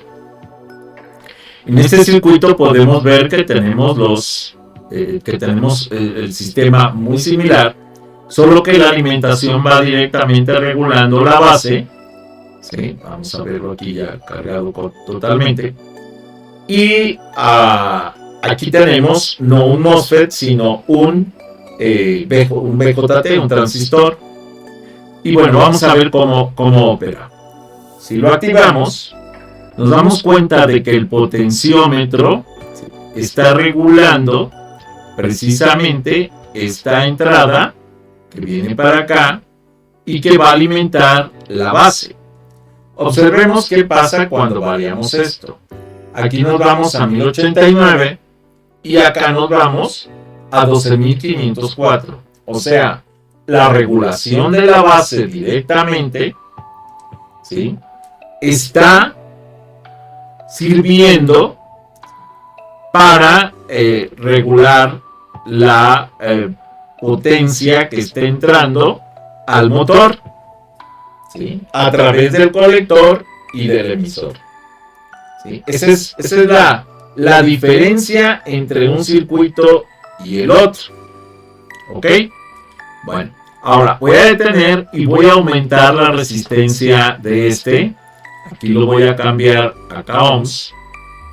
En este circuito podemos ver que tenemos el sistema muy similar, solo que la alimentación va directamente regulando la base, ¿sí? Vamos a verlo aquí ya cargado totalmente. Y aquí tenemos no un MOSFET, sino un BJT, un transistor. Y bueno, vamos a ver cómo opera. Si lo activamos, nos damos cuenta de que el potenciómetro está regulando precisamente esta entrada que viene para acá y que va a alimentar la base. Observemos qué pasa cuando variamos esto. Aquí nos vamos a 1089 y acá nos vamos a 12.504. O sea, la regulación de la base directamente, ¿sí?, está sirviendo para regular la potencia que esté entrando al motor, ¿sí?, a través del colector y del emisor, ¿sí? Esa es la diferencia entre un circuito y el otro. ¿Ok? Bueno, ahora voy a detener y voy a aumentar la resistencia de este. Aquí lo voy a cambiar a ohms,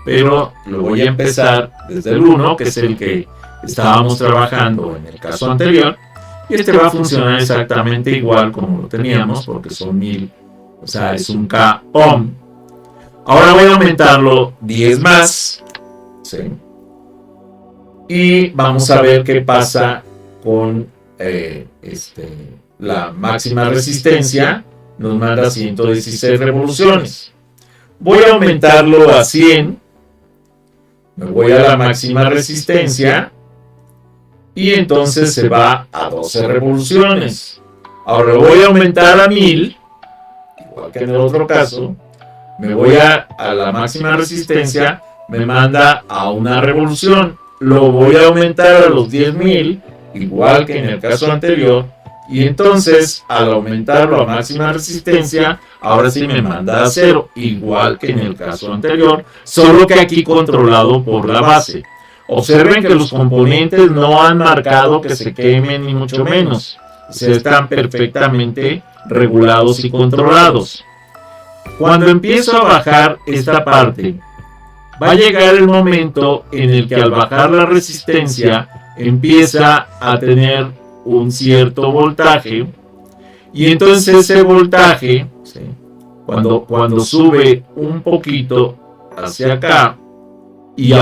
pero lo voy a empezar desde el 1, que es el que estábamos trabajando en el caso anterior. Y este va a funcionar exactamente igual como lo teníamos, porque son 1000, o sea, es un K ohm. Ahora voy a aumentarlo 10 más, ¿sí?, y vamos a ver qué pasa con la máxima resistencia. Nos manda 116 revoluciones. Voy a aumentarlo a 100. Me voy a la máxima resistencia. Y entonces se va a 12 revoluciones. Ahora lo voy a aumentar a 1000. Igual que en el otro caso. Me voy a la máxima resistencia. Me manda a 1 revolución. Lo voy a aumentar a los 10.000. Igual que en el caso anterior. Y entonces, al aumentarlo a máxima resistencia, ahora sí me manda a 0, igual que en el caso anterior, solo que aquí controlado por la base. Observen que los componentes no han marcado que se quemen ni mucho menos. Se están perfectamente regulados y controlados. Cuando empiezo a bajar esta parte, va a llegar el momento en el que al bajar la resistencia empieza a tener un cierto voltaje, y entonces ese voltaje, ¿sí?, cuando sube un poquito hacia acá y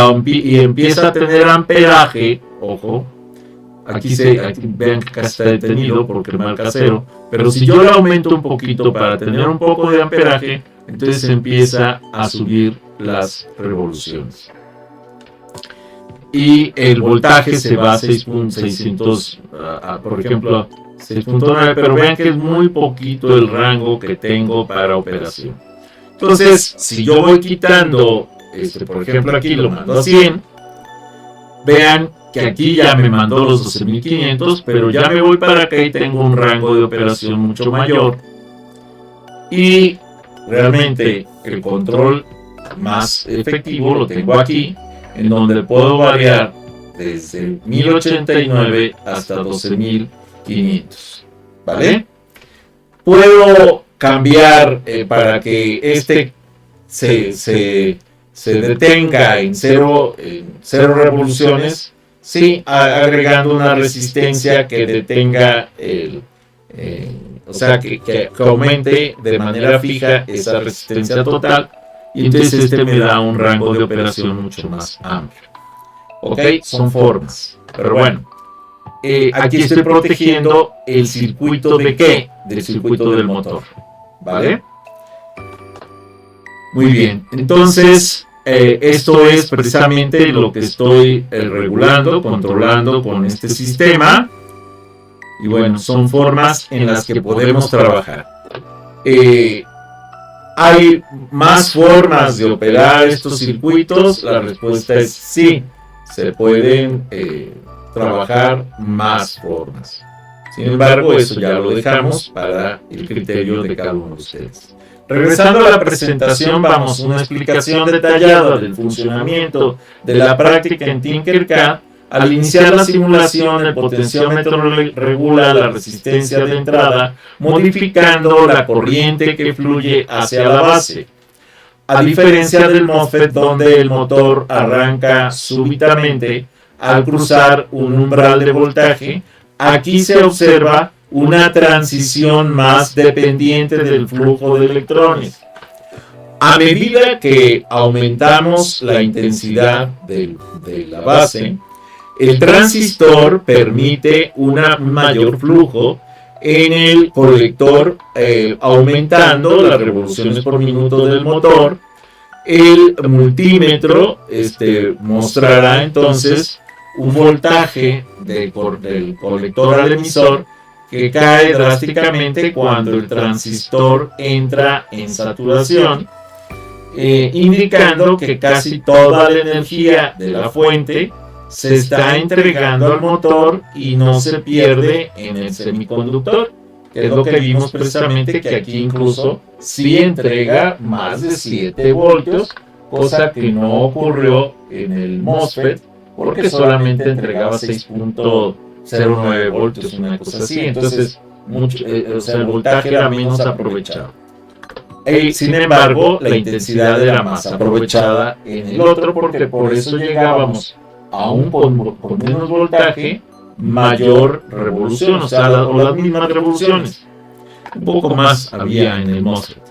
empieza a tener amperaje, ojo, aquí vean que acá está detenido porque marca 0, pero si yo lo aumento un poquito para tener un poco de amperaje, entonces empieza a subir las revoluciones. Y el voltaje se va a 6.600, por ejemplo, 6.9, pero vean que es muy poquito el rango que tengo para operación. Entonces, si yo voy quitando, por ejemplo, aquí lo mando a 100, vean que aquí ya me mandó los 12.500, pero ya me voy para acá y tengo un rango de operación mucho mayor. Y realmente el control más efectivo lo tengo aquí, en donde puedo variar desde 1089 hasta 12.500, ¿vale? Puedo cambiar para que este se detenga en cero revoluciones, sí, agregando una resistencia que detenga o sea, que aumente de manera fija esa resistencia total, y entonces este me da un rango de operación mucho más amplio. Ok, son formas, pero bueno, aquí estoy protegiendo el circuito de ¿qué? Del circuito del motor, ¿vale? Muy bien, entonces esto es precisamente lo que estoy regulando, controlando con este sistema. Y bueno, son formas en las que podemos trabajar. ¿Hay más formas de operar estos circuitos? La respuesta es sí, se pueden trabajar más formas. Sin embargo, eso ya lo dejamos para el criterio de cada uno de ustedes. Regresando a la presentación, vamos a una explicación detallada del funcionamiento de la práctica en Tinkercad. Al iniciar la simulación, el potenciómetro regula la resistencia de entrada, modificando la corriente que fluye hacia la base. A diferencia del MOSFET, donde el motor arranca súbitamente al cruzar un umbral de voltaje, aquí se observa una transición más dependiente del flujo de electrones. A medida que aumentamos la intensidad de la base, el transistor permite un mayor flujo en el colector, aumentando las revoluciones por minuto del motor. El multímetro mostrará entonces un voltaje del colector al emisor que cae drásticamente cuando el transistor entra en saturación, indicando que casi toda la energía de la fuente se está entregando al motor y no se pierde en el semiconductor, que es lo que vimos precisamente, que aquí incluso sí entrega más de 7 voltios, cosa que no ocurrió en el MOSFET, porque solamente entregaba 6.09 voltios, una cosa así. Entonces el voltaje era menos aprovechado. Sin embargo, la intensidad era más aprovechada en el otro, porque por eso llegábamos aún con menos voltaje, mayor revolución, o sea, las mismas revoluciones. Un poco más había en el MOSFET.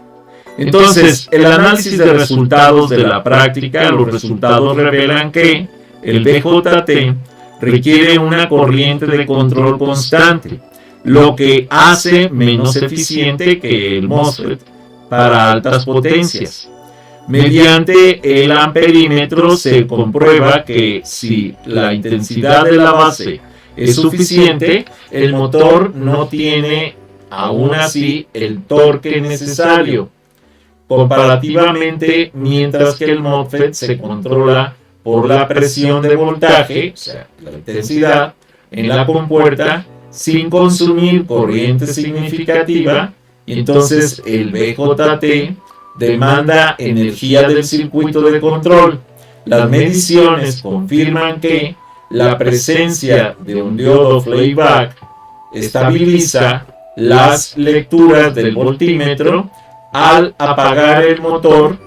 Entonces, el análisis de resultados de la práctica, los resultados revelan que el BJT requiere una corriente de control constante, lo que hace menos eficiente que el MOSFET para altas potencias. Mediante el amperímetro se comprueba que si la intensidad de la base es suficiente, el motor no tiene aún así el torque necesario. Comparativamente, mientras que el MOSFET se controla por la presión de voltaje, o sea, la intensidad en la compuerta, sin consumir corriente significativa, y entonces el BJT demanda energía del circuito de control. Las mediciones confirman que la presencia de un diodo playback estabiliza las lecturas del voltímetro al apagar el motor,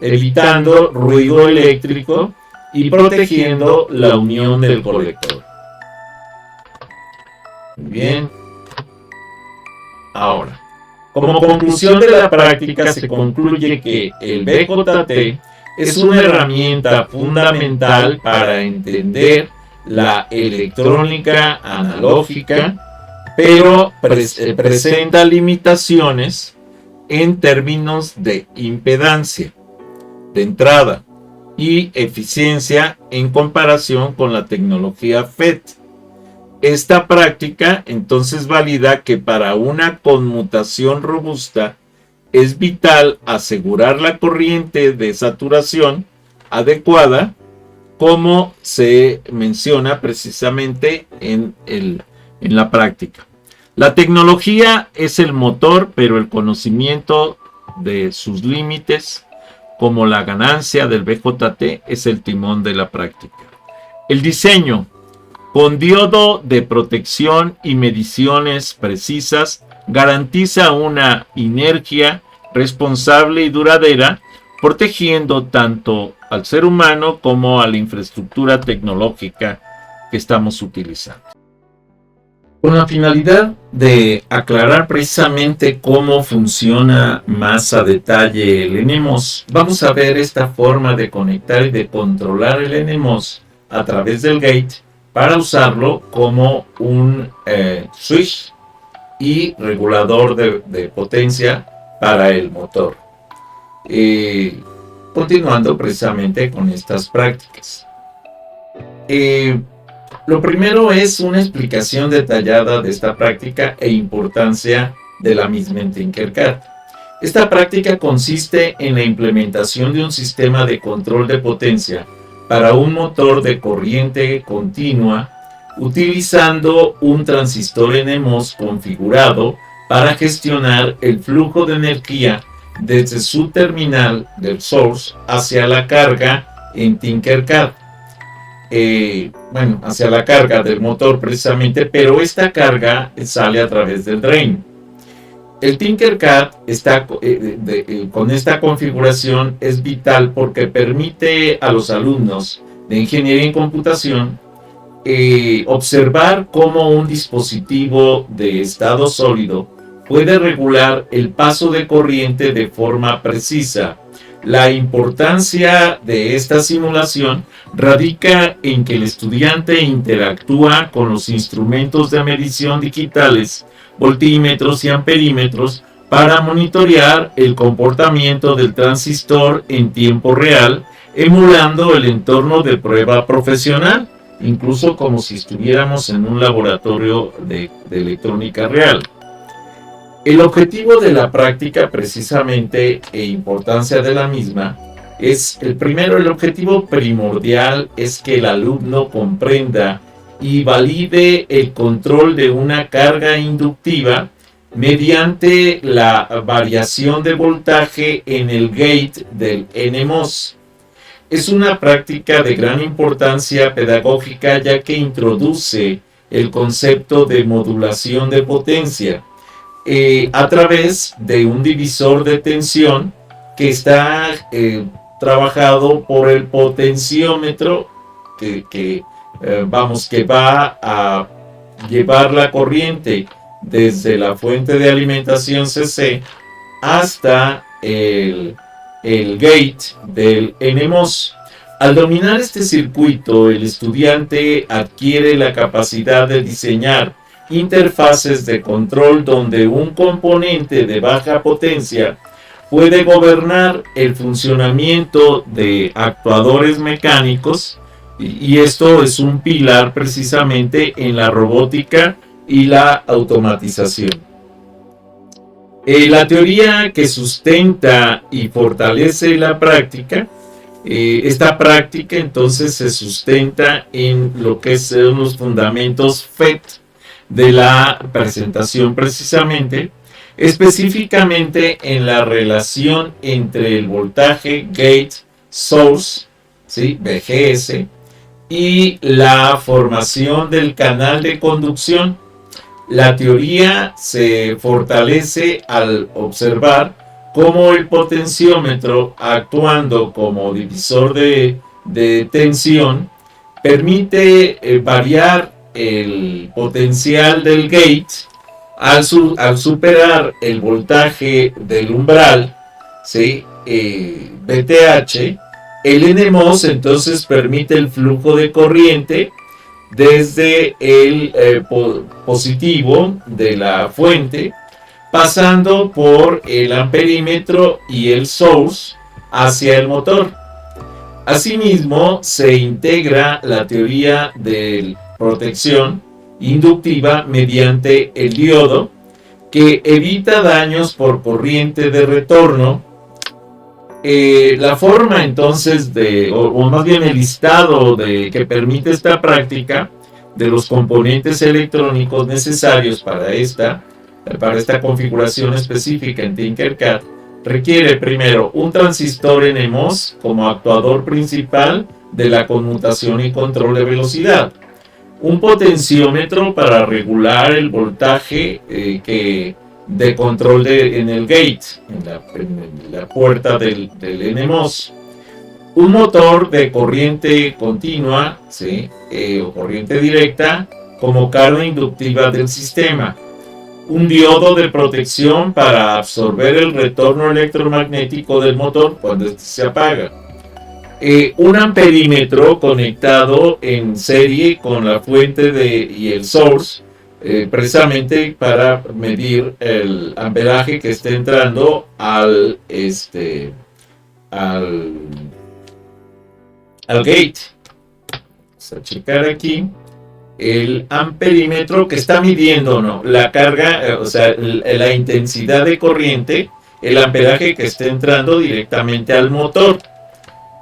evitando ruido eléctrico y protegiendo la unión del colector. Bien. Ahora, como conclusión de la práctica, se concluye que el BJT es una herramienta fundamental para entender la electrónica analógica, pero presenta limitaciones en términos de impedancia de entrada y eficiencia en comparación con la tecnología FET. Esta práctica entonces valida que para una conmutación robusta es vital asegurar la corriente de saturación adecuada como se menciona precisamente en la práctica. La tecnología es el motor, pero el conocimiento de sus límites, como la ganancia del BJT, es el timón de la práctica. El diseño, con diodo de protección y mediciones precisas, garantiza una inercia responsable y duradera, protegiendo tanto al ser humano como a la infraestructura tecnológica que estamos utilizando. Con la finalidad de aclarar precisamente cómo funciona más a detalle el NMOS, vamos a ver esta forma de conectar y de controlar el NMOS a través del gate para usarlo como un switch y regulador de potencia para el motor. Continuando precisamente con estas prácticas. Lo primero es una explicación detallada de esta práctica e importancia de la misma en Tinkercad. Esta práctica consiste en la implementación de un sistema de control de potencia para un motor de corriente continua utilizando un transistor NMOS configurado para gestionar el flujo de energía desde su terminal del source hacia la carga en Tinkercad. Hacia la carga del motor precisamente, pero esta carga sale a través del drain. El Tinkercad está con esta configuración es vital porque permite a los alumnos de ingeniería en computación observar cómo un dispositivo de estado sólido puede regular el paso de corriente de forma precisa. La importancia de esta simulación radica en que el estudiante interactúa con los instrumentos de medición digitales, voltímetros y amperímetros, para monitorear el comportamiento del transistor en tiempo real, emulando el entorno de prueba profesional, incluso como si estuviéramos en un laboratorio de electrónica real. El objetivo de la práctica precisamente e importancia de la misma es el objetivo primordial es que el alumno comprenda y valide el control de una carga inductiva mediante la variación de voltaje en el gate del NMOS. Es una práctica de gran importancia pedagógica ya que introduce el concepto de modulación de potencia a través de un divisor de tensión que está trabajado por el potenciómetro que va a llevar la corriente desde la fuente de alimentación CC hasta el gate del NMOS. Al dominar este circuito, el estudiante adquiere la capacidad de diseñar interfaces de control donde un componente de baja potencia puede gobernar el funcionamiento de actuadores mecánicos, y esto es un pilar precisamente en la robótica y la automatización. La teoría que sustenta y fortalece la práctica, esta práctica entonces se sustenta en lo que son los fundamentos FET de la presentación precisamente, específicamente en la relación entre el voltaje gate source, ¿sí? VGS, y la formación del canal de conducción. La teoría se fortalece al observar cómo el potenciómetro, actuando como divisor de tensión, permite variar el potencial del gate al superar el voltaje del umbral, ¿sí? VTH. El NMOS entonces permite el flujo de corriente desde el positivo de la fuente, pasando por el amperímetro y el source hacia el motor. Asimismo, se integra la teoría de protección inductiva mediante el diodo, que evita daños por corriente de retorno La forma entonces o más bien el listado que permite esta práctica de los componentes electrónicos necesarios para esta configuración específica en Tinkercad requiere primero un transistor NMOS como actuador principal de la conmutación y control de velocidad, un potenciómetro para regular el voltaje de control en el gate, en la puerta del NMOS, un motor de corriente continua, ¿sí? O corriente directa como carga inductiva del sistema, un diodo de protección para absorber el retorno electromagnético del motor cuando este se apaga, un amperímetro conectado en serie con la fuente y el source, precisamente para medir el amperaje que esté entrando al gate. Vamos a checar aquí el amperímetro que está midiendo la carga, o sea, la intensidad de corriente, el amperaje que esté entrando directamente al motor.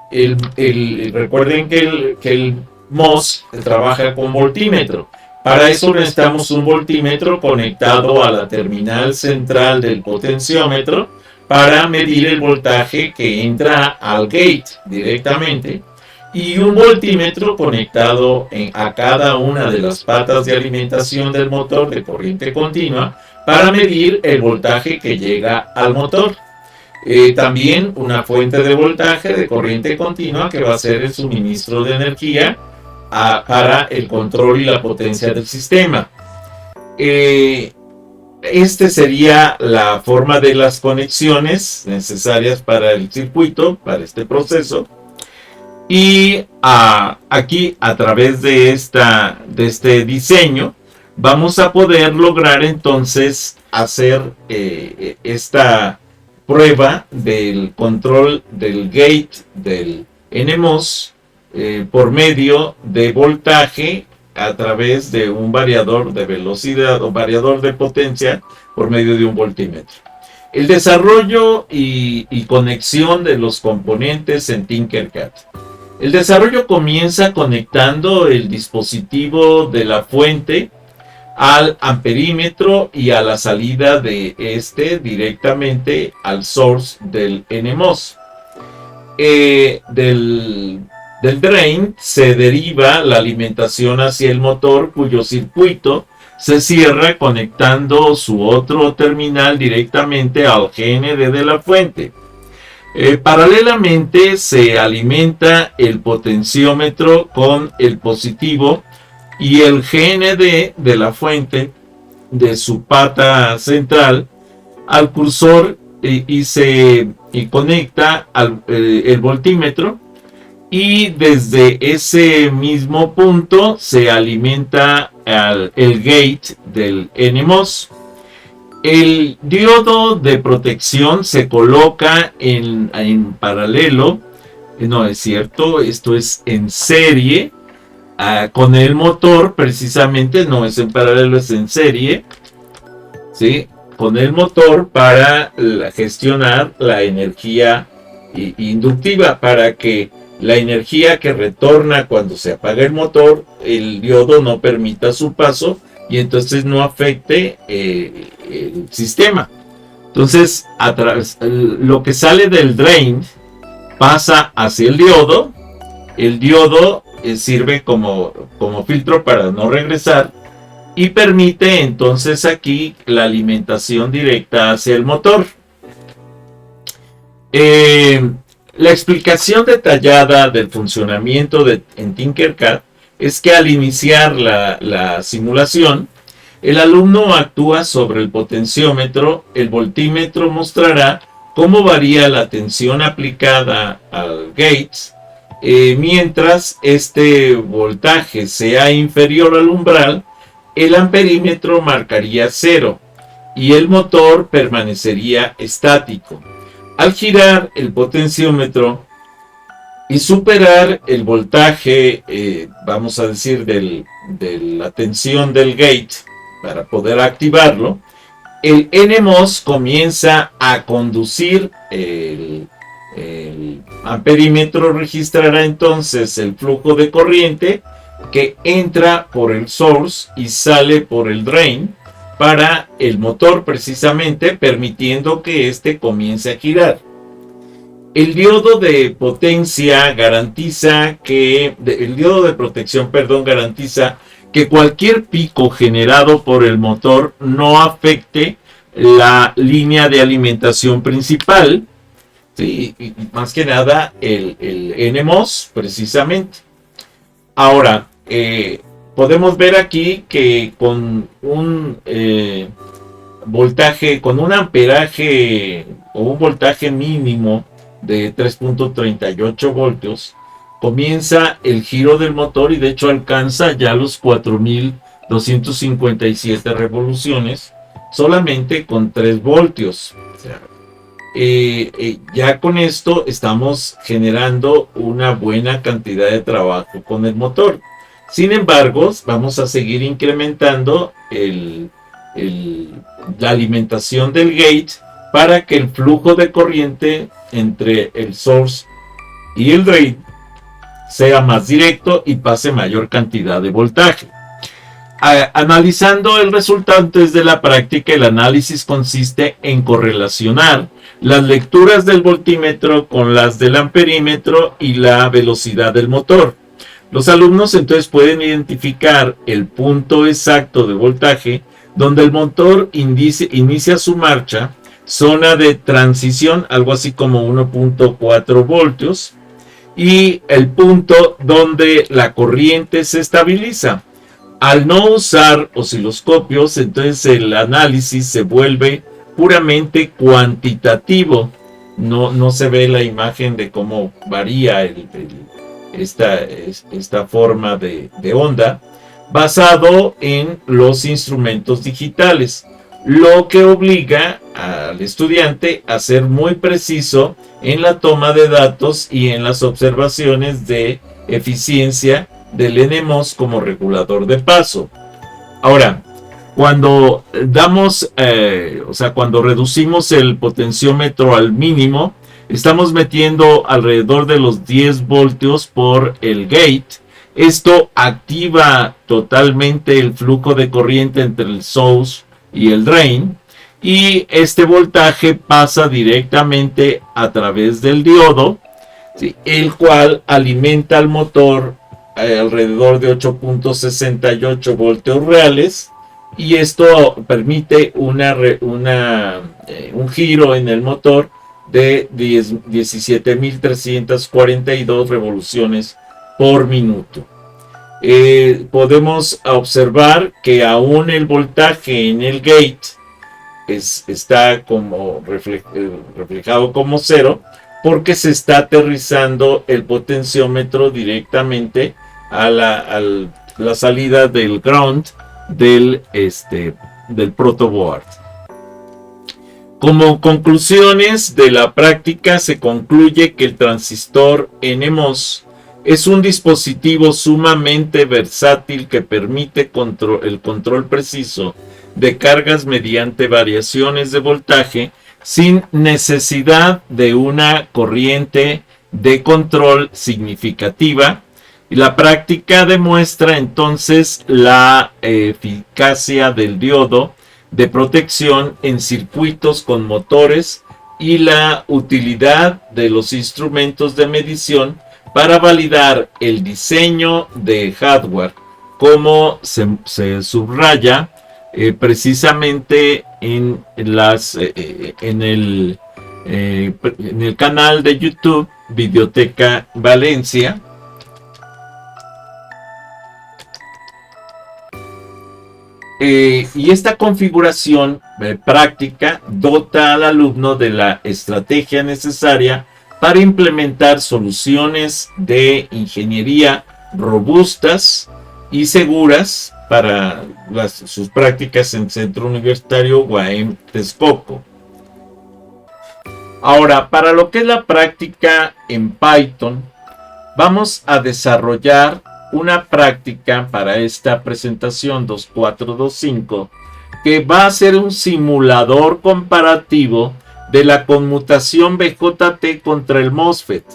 Recuerden que el MOS trabaja con voltímetro. Para eso necesitamos un voltímetro conectado a la terminal central del potenciómetro para medir el voltaje que entra al gate directamente, y un voltímetro conectado a cada una de las patas de alimentación del motor de corriente continua para medir el voltaje que llega al motor. También una fuente de voltaje de corriente continua que va a ser el suministro de energía para el control y la potencia del sistema. Este sería la forma de las conexiones necesarias para el circuito, para este proceso. Y aquí, a través de este diseño, vamos a poder lograr entonces hacer esta prueba del control del gate del NMOS por medio de voltaje a través de un variador de velocidad o variador de potencia por medio de un voltímetro. El desarrollo y conexión de los componentes en Tinkercad. El desarrollo comienza conectando el dispositivo de la fuente al amperímetro y a la salida de directamente al source del NMOS. Del drain se deriva la alimentación hacia el motor, cuyo circuito se cierra conectando su otro terminal directamente al GND de la fuente. Paralelamente se alimenta el potenciómetro con el positivo y el GND de la fuente de su pata central al cursor y conecta el voltímetro, y desde ese mismo punto se alimenta el gate del NMOS. El diodo de protección se coloca en paralelo, no es cierto, esto es en serie con el motor, precisamente no es en paralelo, es en serie, ¿sí? Con el motor para gestionar la energía inductiva, para que la energía que retorna cuando se apaga el motor, el diodo no permita su paso y entonces no afecte el sistema. Entonces, lo que sale del drain pasa hacia el diodo sirve como filtro para no regresar y permite entonces aquí la alimentación directa hacia el motor. La explicación detallada del funcionamiento en Tinkercad es que al iniciar la simulación, el alumno actúa sobre el potenciómetro, el voltímetro mostrará cómo varía la tensión aplicada al gate, mientras este voltaje sea inferior al umbral, el amperímetro marcaría 0 y el motor permanecería estático. Al girar el potenciómetro y superar el voltaje, vamos a decir, de la tensión del gate para poder activarlo, el NMOS comienza a conducir amperímetro registrará entonces el flujo de corriente que entra por el source y sale por el drain para el motor, precisamente permitiendo que éste comience a girar. El diodo de potencia garantiza que, el diodo de protección, garantiza que cualquier pico generado por el motor no afecte la línea de alimentación principal, ¿sí? Y más que nada el NMOS, precisamente. Ahora, podemos ver aquí que con un voltaje, con un amperaje o un voltaje mínimo de 3.38 voltios, comienza el giro del motor y de hecho alcanza ya los 4.257 revoluciones solamente con 3 voltios. O sea, ya con esto estamos generando una buena cantidad de trabajo con el motor. Sin embargo, vamos a seguir incrementando la alimentación del gate para que el flujo de corriente entre el source y el drain sea más directo y pase mayor cantidad de voltaje. Analizando el resultado de la práctica, el análisis consiste en correlacionar las lecturas del voltímetro con las del amperímetro y la velocidad del motor. Los alumnos entonces pueden identificar el punto exacto de voltaje donde el motor inicia su marcha, zona de transición, algo así como 1.4 voltios, y el punto donde la corriente se estabiliza. Al no usar osciloscopios, entonces el análisis se vuelve puramente cuantitativo. No se ve la imagen de cómo varía esta forma de onda, basado en los instrumentos digitales, lo que obliga al estudiante a ser muy preciso en la toma de datos y en las observaciones de eficiencia del NMOS como regulador de paso. Ahora, cuando cuando reducimos el potenciómetro al mínimo, estamos metiendo alrededor de los 10 voltios por el gate. Esto activa totalmente el flujo de corriente entre el source y el drain, y este voltaje pasa directamente a través del diodo, ¿sí?, el cual alimenta al motor alrededor de 8.68 voltios reales, y esto permite un giro en el motor de 17.342 revoluciones por minuto. Podemos observar que aún el voltaje en el gate está como reflejado como 0, porque se está aterrizando el potenciómetro directamente a la salida del ground del protoboard. Como conclusiones de la práctica, se concluye que el transistor NMOS es un dispositivo sumamente versátil que permite el control preciso de cargas mediante variaciones de voltaje sin necesidad de una corriente de control significativa. Y la práctica demuestra entonces la eficacia del diodo de protección en circuitos con motores y la utilidad de los instrumentos de medición para validar el diseño de hardware, como se subraya precisamente en el canal de YouTube Videoteca Valencia. Y esta configuración práctica dota al alumno de la estrategia necesaria para implementar soluciones de ingeniería robustas y seguras para sus prácticas en Centro Universitario UAM Texcoco. Ahora, para lo que es la práctica en Python, vamos a desarrollar una práctica para esta presentación 2425 que va a ser un simulador comparativo de la conmutación BJT contra el MOSFET.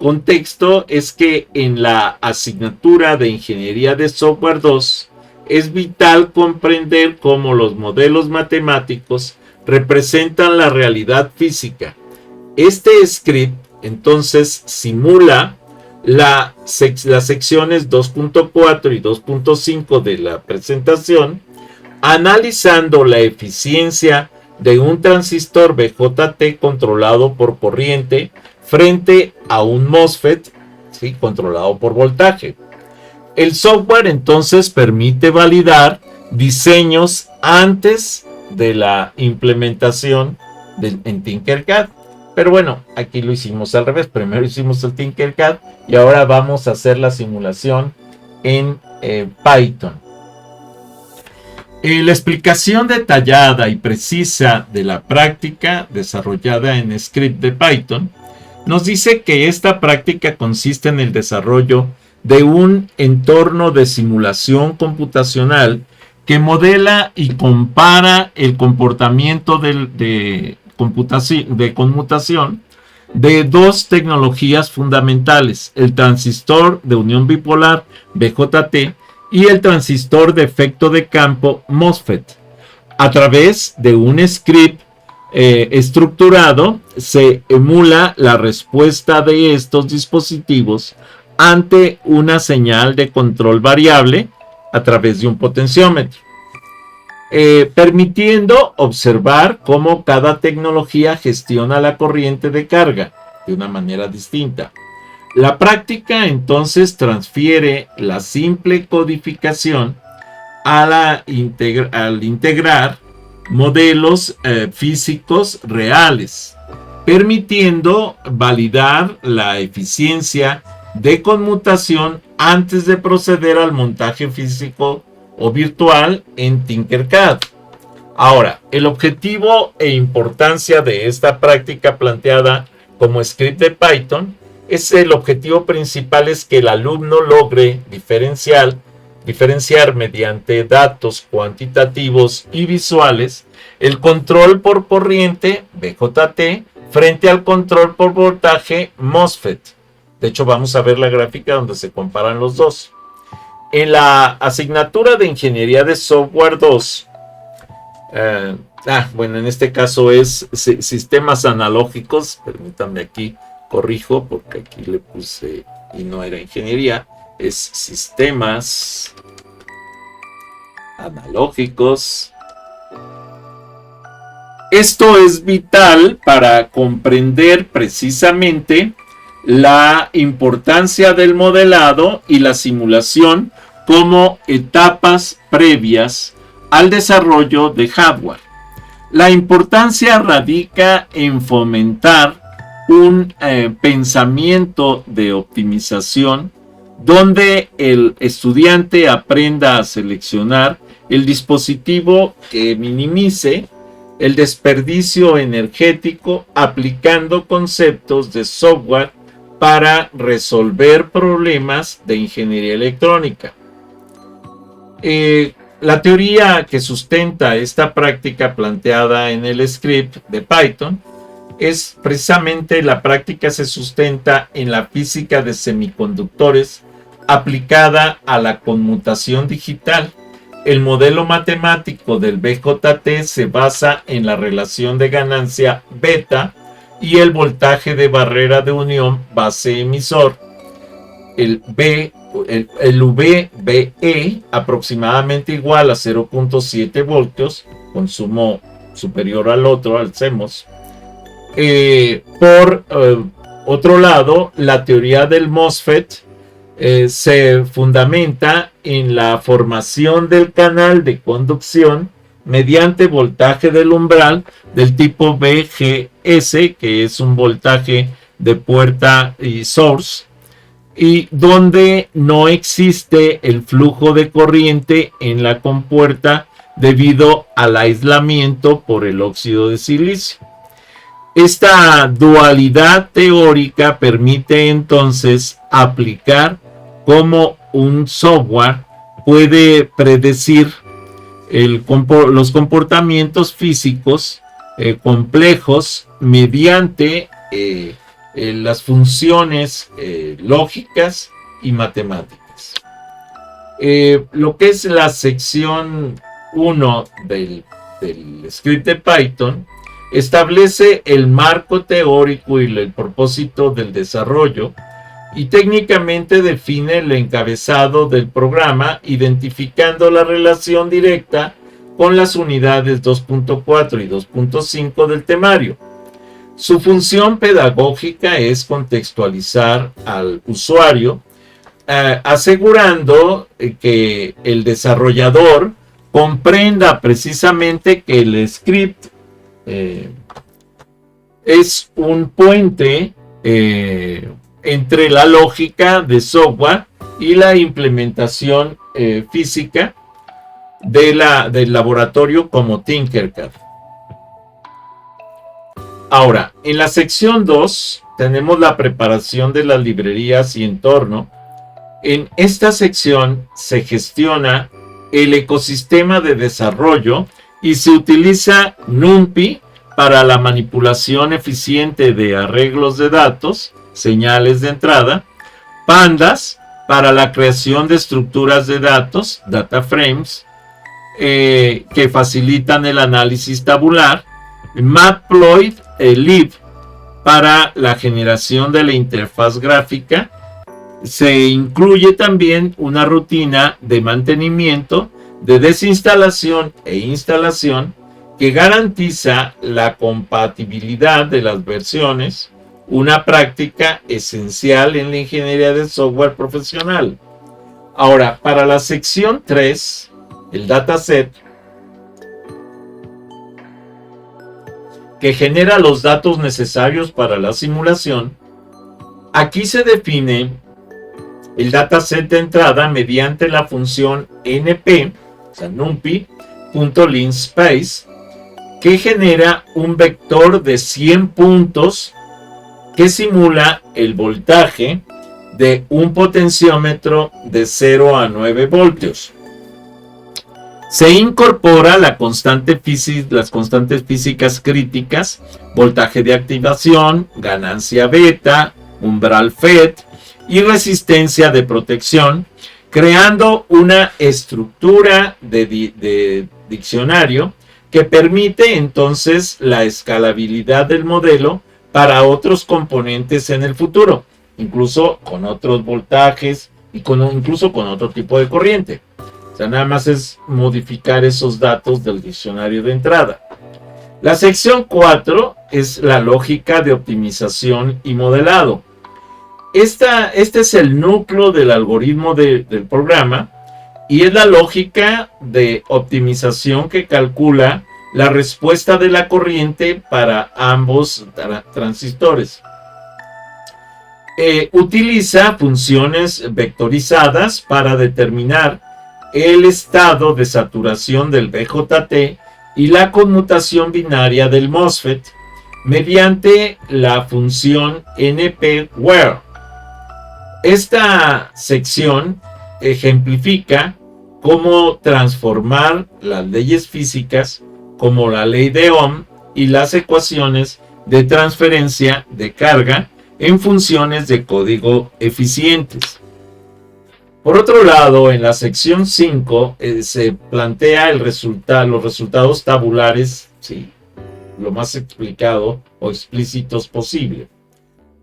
contexto es que en la asignatura de Ingeniería de Software 2 es vital comprender cómo los modelos matemáticos representan la realidad física. Este script entonces simula las secciones 2.4 y 2.5 de la presentación, analizando la eficiencia de un transistor BJT controlado por corriente frente a un MOSFET, ¿sí?, controlado por voltaje. El software entonces permite validar diseños antes de la implementación en Tinkercad. Pero bueno, aquí lo hicimos al revés. Primero hicimos el Tinkercad y ahora vamos a hacer la simulación en Python. La explicación detallada y precisa de la práctica desarrollada en script de Python nos dice que esta práctica consiste en el desarrollo de un entorno de simulación computacional que modela y compara el comportamiento de conmutación de dos tecnologías fundamentales, el transistor de unión bipolar BJT y el transistor de efecto de campo MOSFET. A través de un script estructurado se emula la respuesta de estos dispositivos ante una señal de control variable a través de un potenciómetro, permitiendo observar cómo cada tecnología gestiona la corriente de carga de una manera distinta. La práctica entonces transfiere la simple codificación al integrar modelos físicos reales, permitiendo validar la eficiencia de conmutación antes de proceder al montaje físico o virtual en Tinkercad. Ahora, el objetivo e importancia de esta práctica planteada como script de Python el objetivo principal es que el alumno logre diferenciar mediante datos cuantitativos y visuales el control por corriente BJT frente al control por voltaje MOSFET. De hecho, vamos a ver la gráfica donde se comparan los dos. En la asignatura de Ingeniería de Software 2, bueno, en este caso es sistemas analógicos. Permítanme aquí, corrijo, porque aquí le puse y no era ingeniería, es sistemas analógicos. Esto es vital para comprender precisamente la importancia del modelado y la simulación como etapas previas al desarrollo de hardware. La importancia radica en fomentar un pensamiento de optimización donde el estudiante aprenda a seleccionar el dispositivo que minimice el desperdicio energético aplicando conceptos de software para resolver problemas de ingeniería electrónica. La teoría que sustenta esta práctica planteada en el script de Python es precisamente la práctica se sustenta en la física de semiconductores aplicada a la conmutación digital. El modelo matemático del BJT se basa en la relación de ganancia beta y el voltaje de barrera de unión base-emisor. El VBE aproximadamente igual a 0.7 voltios, consumo superior al otro, al CMOS. Por otro lado, la teoría del MOSFET se fundamenta en la formación del canal de conducción mediante voltaje del umbral del tipo VGS, que es un voltaje de puerta y source, y donde no existe el flujo de corriente en la compuerta debido al aislamiento por el óxido de silicio. Esta dualidad teórica permite entonces aplicar cómo un software puede predecir los comportamientos físicos complejos mediante las funciones lógicas y matemáticas. Lo que es la sección 1 del script de Python establece el marco teórico y el propósito del desarrollo y técnicamente define el encabezado del programa, identificando la relación directa con las unidades 2.4 y 2.5 del temario. Su función pedagógica es contextualizar al usuario, asegurando que el desarrollador comprenda precisamente que el script es un puente entre la lógica de software y la implementación física del laboratorio como Tinkercad. Ahora, en la sección 2 tenemos la preparación de las librerías y entorno. En esta sección se gestiona el ecosistema de desarrollo y se utiliza NumPy para la manipulación eficiente de arreglos de datos, señales de entrada, Pandas para la creación de estructuras de datos, data frames, que facilitan el análisis tabular, Matplotlib para la generación de la interfaz gráfica. Se incluye también una rutina de mantenimiento, de desinstalación e instalación que garantiza la compatibilidad de las versiones, una práctica esencial en la ingeniería de software profesional. Ahora, para la sección 3, el dataset, que genera los datos necesarios para la simulación, aquí se define el dataset de entrada mediante la función np, o sea, numpy.linspace, que genera un vector de 100 puntos que simula el voltaje de un potenciómetro de 0 a 9 voltios. Se incorpora las constantes físicas críticas, voltaje de activación, ganancia beta, umbral FET y resistencia de protección, creando una estructura de diccionario que permite entonces la escalabilidad del modelo para otros componentes en el futuro, incluso con otros voltajes y incluso con otro tipo de corriente. O sea, nada más es modificar esos datos del diccionario de entrada. La sección 4 es la lógica de optimización y modelado. Este es el núcleo del algoritmo del programa y es la lógica de optimización que calcula la respuesta de la corriente para ambos transistores. Utiliza funciones vectorizadas para determinar el estado de saturación del BJT y la conmutación binaria del MOSFET mediante la función np-where. Esta sección ejemplifica cómo transformar las leyes físicas como la ley de Ohm y las ecuaciones de transferencia de carga en funciones de código eficientes. Por otro lado, en la sección 5 se plantea los resultados tabulares, sí, lo más explicado o explícitos posible.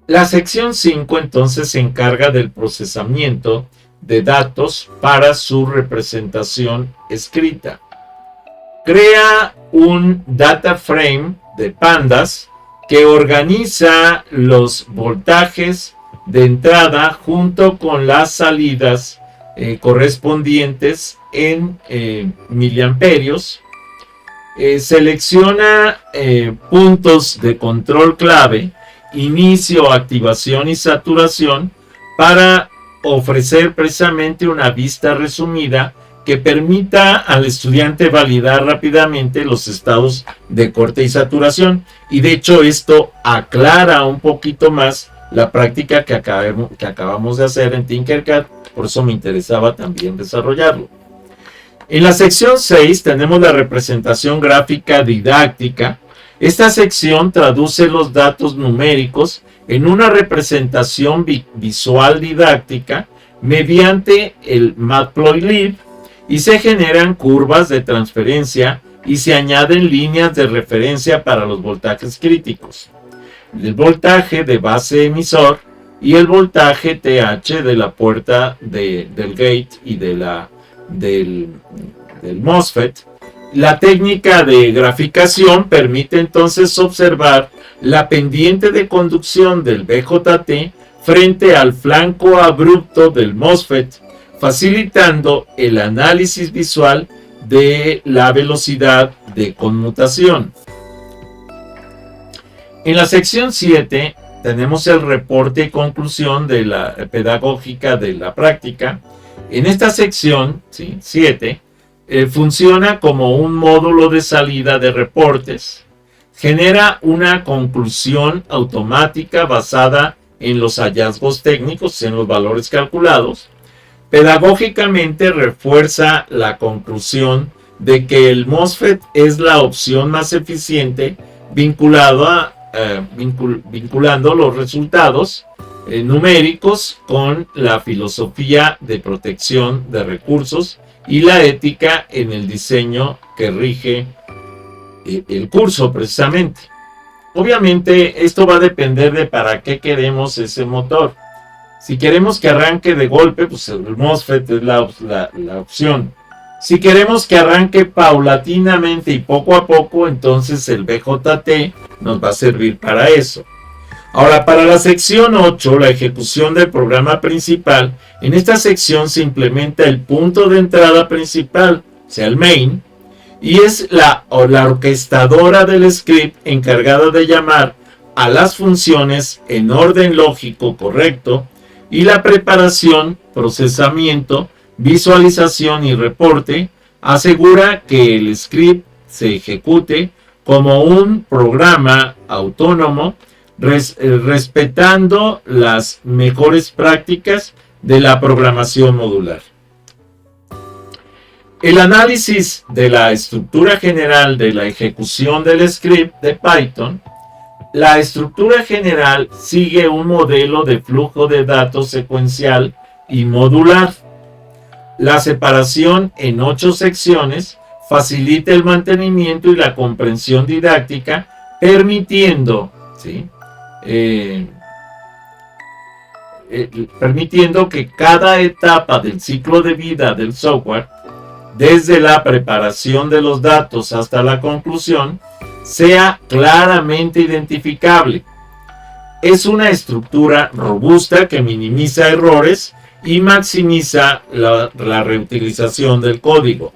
La sección 5 entonces se encarga del procesamiento de datos para su representación escrita. Crea un data frame de Pandas que organiza los voltajes de entrada junto con las salidas correspondientes en miliamperios. Selecciona puntos de control clave, inicio, activación y saturación para ofrecer precisamente una vista resumida que permita al estudiante validar rápidamente los estados de corte y saturación. Y de hecho esto aclara un poquito más la práctica que acabamos de hacer en Tinkercad, por eso me interesaba también desarrollarlo. En la sección 6 tenemos la representación gráfica didáctica, Esta sección traduce los datos numéricos en una representación visual didáctica mediante el Matplotlib y se generan curvas de transferencia y se añaden líneas de referencia para los voltajes críticos, el voltaje de base emisor y el voltaje TH de la puerta del gate y del MOSFET. La técnica de graficación permite entonces observar la pendiente de conducción del BJT frente al flanco abrupto del MOSFET, facilitando el análisis visual de la velocidad de conmutación. En la sección 7 tenemos el reporte y conclusión de la pedagógica de la práctica. En esta sección 7 funciona como un módulo de salida de reportes. Genera una conclusión automática basada en los hallazgos técnicos, en los valores calculados. Pedagógicamente refuerza la conclusión de que el MOSFET es la opción más eficiente vinculando los resultados numéricos con la filosofía de protección de recursos y la ética en el diseño que rige el curso precisamente. Obviamente esto va a depender de para qué queremos ese motor. Si queremos que arranque de golpe, pues el MOSFET es la opción. Si queremos que arranque paulatinamente y poco a poco, entonces el BJT nos va a servir para eso. Ahora, para la sección 8, la ejecución del programa principal, en esta sección se implementa el punto de entrada principal, o sea, el main, y es la orquestadora del script encargada de llamar a las funciones en orden lógico correcto y la preparación, procesamiento, visualización y reporte asegura que el script se ejecute como un programa autónomo respetando las mejores prácticas de la programación modular. El análisis de la estructura general de la ejecución del script de Python. La estructura general sigue un modelo de flujo de datos secuencial y modular. La separación en 8 secciones facilita el mantenimiento y la comprensión didáctica, permitiendo que cada etapa del ciclo de vida del software, desde la preparación de los datos hasta la conclusión, sea claramente identificable. Es una estructura robusta que minimiza errores y maximiza la reutilización del código.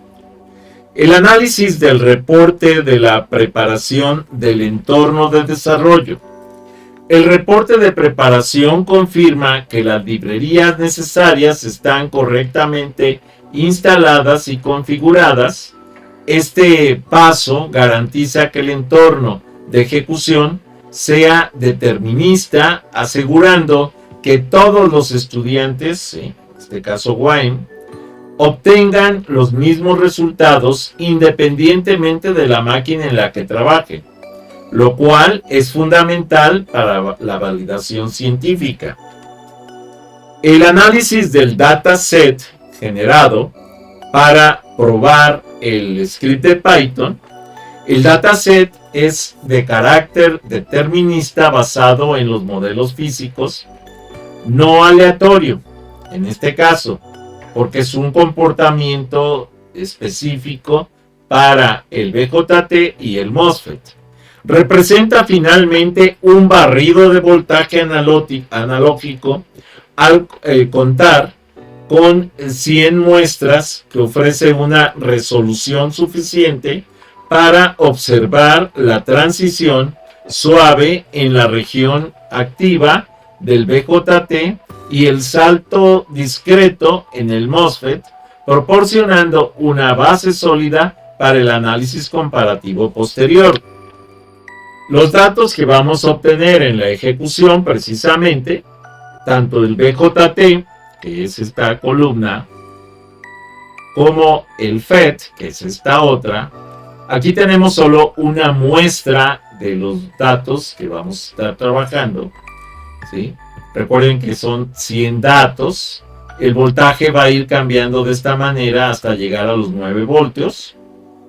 El análisis del reporte de la preparación del entorno de desarrollo. El reporte de preparación confirma que las librerías necesarias están correctamente instaladas y configuradas. Este paso garantiza que el entorno de ejecución sea determinista, asegurando que todos los estudiantes, en este caso WAEM, obtengan los mismos resultados independientemente de la máquina en la que trabajen, lo cual es fundamental para la validación científica. El análisis del dataset generado para probar el script de Python. El dataset es de carácter determinista basado en los modelos físicos, no aleatorio, en este caso, porque es un comportamiento específico para el BJT y el MOSFET. Representa finalmente un barrido de voltaje analógico al contar con 100 muestras que ofrece una resolución suficiente para observar la transición suave en la región activa del BJT y el salto discreto en el MOSFET, proporcionando una base sólida para el análisis comparativo posterior. Los datos que vamos a obtener en la ejecución precisamente, tanto del BJT, que es esta columna, como el FET, que es esta otra. Aquí tenemos solo una muestra de los datos que vamos a estar trabajando, ¿sí? Recuerden que son 100 datos. El voltaje va a ir cambiando de esta manera hasta llegar a los 9 voltios.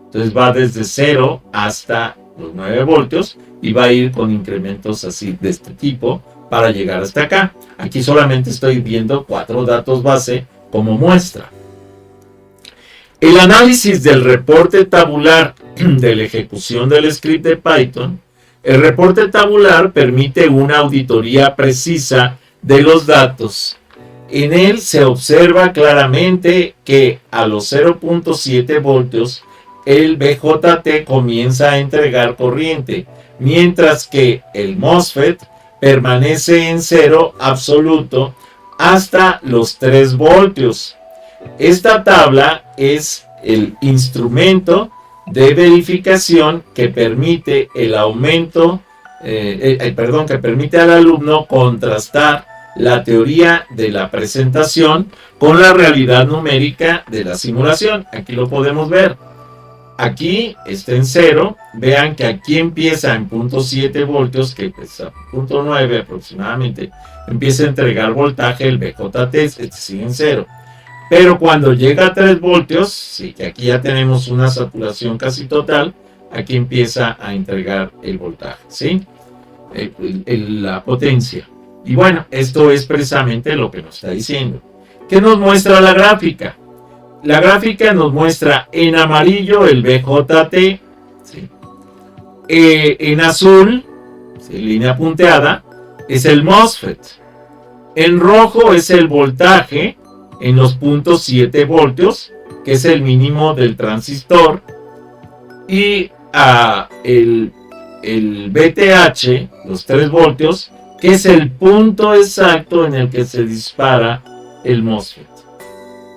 Entonces va desde 0 hasta los 9 voltios y va a ir con incrementos así de este tipo para llegar hasta acá. Aquí solamente estoy viendo 4 datos base como muestra. El análisis del reporte tabular de la ejecución del script de Python. El reporte tabular permite una auditoría precisa de los datos. En él se observa claramente que a los 0.7 voltios el BJT comienza a entregar corriente, mientras que el MOSFET permanece en 0 absoluto hasta los 3 voltios. Esta tabla es el instrumento de verificación que permite el aumento, que permite al alumno contrastar la teoría de la presentación con la realidad numérica de la simulación. Aquí lo podemos ver. Aquí está en 0. Vean que aquí empieza en 0.7 voltios, que pues a 0.9 aproximadamente empieza a entregar voltaje el BJT, este sigue en 0. Pero cuando llega a 3 voltios, sí, que aquí ya tenemos una saturación casi total, aquí empieza a entregar el voltaje, ¿sí? La potencia. Y bueno, esto es precisamente lo que nos está diciendo. ¿Qué nos muestra la gráfica? La gráfica nos muestra en amarillo el BJT, ¿sí? En azul, ¿sí?, línea punteada, es el MOSFET. En rojo es el voltaje en los 0.7 voltios, que es el mínimo del transistor. Y el BTH, los 3 voltios, que es el punto exacto en el que se dispara el MOSFET.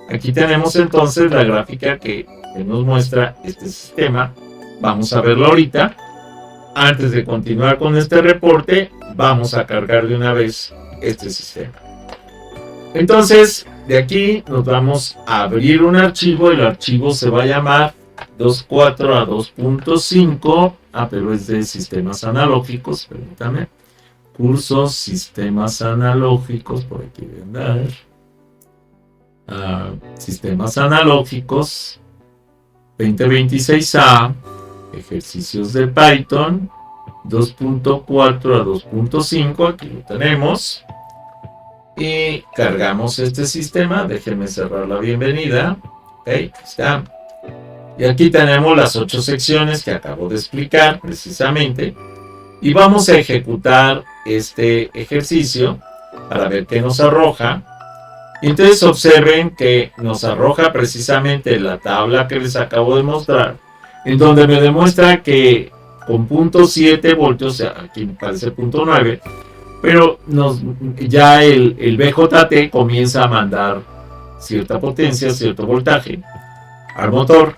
Aquí tenemos entonces la gráfica que nos muestra este sistema. Vamos a verlo ahorita. Antes de continuar con este reporte, vamos a cargar de una vez este sistema. Entonces, de aquí nos vamos a abrir un archivo. El archivo se va a llamar 2.4 a 2.5. Pero es de sistemas analógicos, permítame. Cursos, sistemas analógicos, por aquí deben dar. Sistemas analógicos 2026A, ejercicios de Python 2.4 a 2.5, aquí lo tenemos. Y cargamos este sistema. Déjenme cerrar la bienvenida. Ok, aquí está. Y aquí tenemos las 8 secciones que acabo de explicar precisamente. Y vamos a ejecutar este ejercicio para ver qué nos arroja. Entonces observen que nos arroja precisamente la tabla que les acabo de mostrar, en donde me demuestra que con 0.7 voltios, o sea, aquí parece 0.9, pero ya el BJT comienza a mandar cierta potencia, cierto voltaje al motor,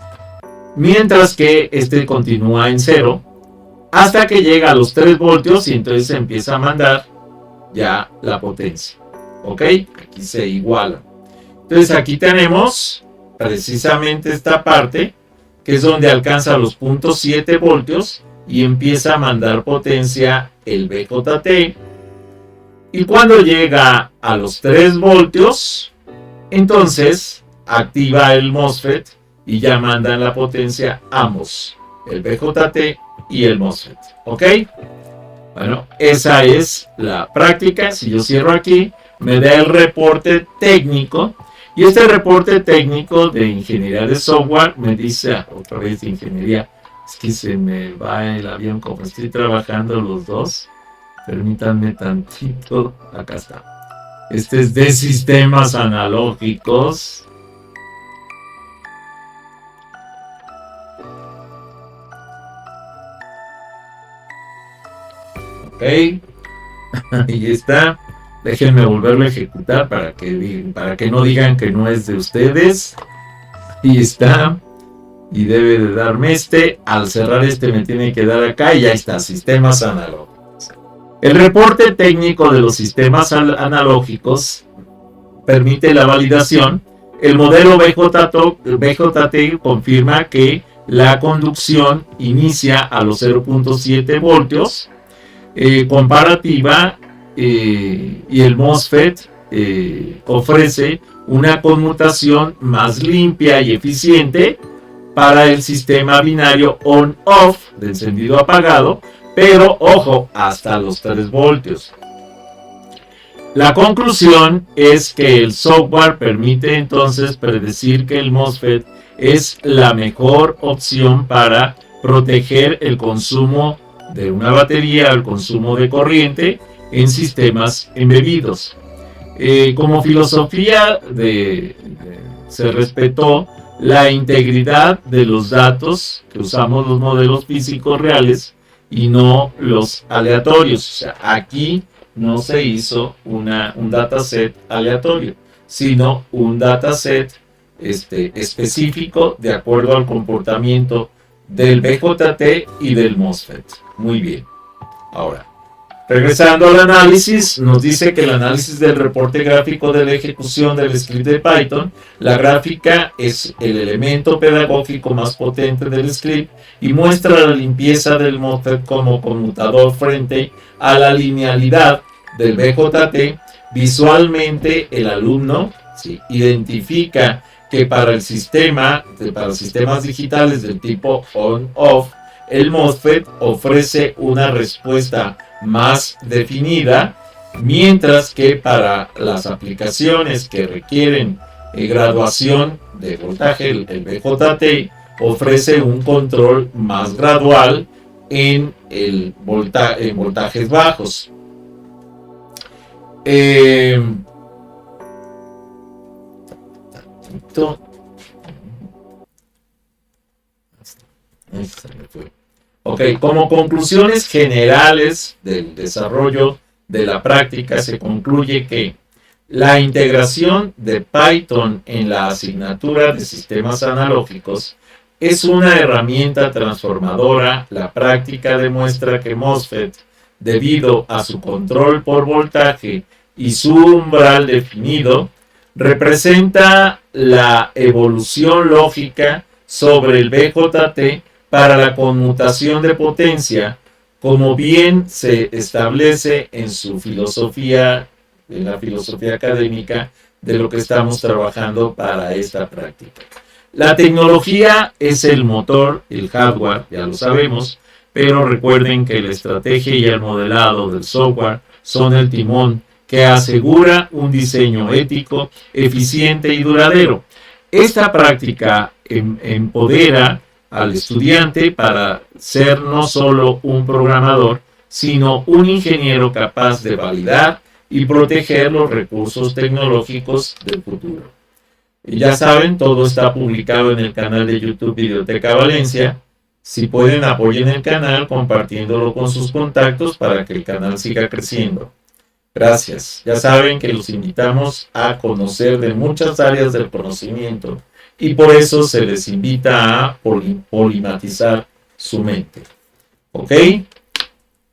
mientras que este continúa en 0 hasta que llega a los 3 voltios y entonces empieza a mandar ya la potencia. Ok, aquí se iguala. Entonces aquí tenemos precisamente esta parte, que es donde alcanza los 0.7 voltios y empieza a mandar potencia el BJT. Y cuando llega a los 3 voltios, entonces activa el MOSFET y ya mandan la potencia ambos, el BJT y el MOSFET. ¿Ok? Bueno, esa es la práctica. Si yo cierro aquí, me da el reporte técnico. Y este reporte técnico de ingeniería de software me dice, otra vez de ingeniería, es que se me va el avión como estoy trabajando los dos. Permítanme tantito. Acá está. Este es de sistemas analógicos. Ok. Ahí está. Déjenme volverlo a ejecutar para que no digan que no es de ustedes. Ahí está. Y debe de darme este. Al cerrar este me tiene que dar acá y ya está. Sistemas analógicos. El reporte técnico de los sistemas analógicos permite la validación. El modelo BJT confirma que la conducción inicia a los 0.7 voltios, comparativa, y el MOSFET ofrece una conmutación más limpia y eficiente para el sistema binario on-off de encendido apagado, pero ojo, hasta los 3 voltios. La conclusión es que el software permite entonces predecir que el MOSFET es la mejor opción para proteger el consumo de una batería o el consumo de corriente en sistemas embebidos. Como filosofía se respetó la integridad de los datos que usamos los modelos físicos reales y no los aleatorios. O sea, aquí no se hizo un dataset aleatorio, sino un dataset específico de acuerdo al comportamiento del BJT y del MOSFET. Muy bien. Ahora, regresando al análisis, nos dice que el análisis del reporte gráfico de la ejecución del script de Python, la gráfica es el elemento pedagógico más potente del script y muestra la limpieza del MOSFET como conmutador frente a la linealidad del BJT. Visualmente, el alumno identifica que para sistemas digitales del tipo on-off, el MOSFET ofrece una respuesta más definida, mientras que para las aplicaciones que requieren graduación de voltaje, el BJT ofrece un control más gradual en voltajes bajos. Ok, como conclusiones generales del desarrollo de la práctica se concluye que la integración de Python en la asignatura de sistemas analógicos es una herramienta transformadora. La práctica demuestra que MOSFET, debido a su control por voltaje y su umbral definido, representa la evolución lógica sobre el BJT para la conmutación de potencia, como bien se establece en su filosofía, en la filosofía académica de lo que estamos trabajando para esta práctica. La tecnología es el motor, el hardware, ya lo sabemos, pero recuerden que la estrategia y el modelado del software son el timón que asegura un diseño ético, eficiente y duradero. Esta práctica empodera al estudiante para ser no solo un programador, sino un ingeniero capaz de validar y proteger los recursos tecnológicos del futuro. Y ya saben, todo está publicado en el canal de YouTube Videoteca Valencia. Si pueden, apoyen el canal compartiéndolo con sus contactos para que el canal siga creciendo. Gracias. Ya saben que los invitamos a conocer de muchas áreas del conocimiento y por eso se les invita a polimatizar su mente. ¿Ok?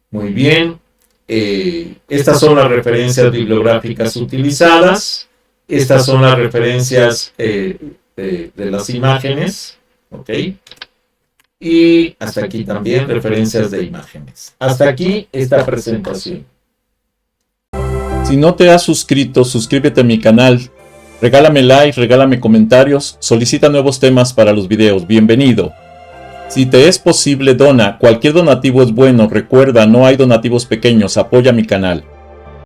Muy bien. Estas son las referencias bibliográficas utilizadas. Estas son las referencias de las imágenes. ¿Ok? Y hasta aquí también referencias de imágenes. Hasta aquí esta presentación. Si no te has suscrito, suscríbete a mi canal. Regálame like, regálame comentarios, solicita nuevos temas para los videos. Bienvenido. Si te es posible, dona. Cualquier donativo es bueno. Recuerda, no hay donativos pequeños. Apoya mi canal.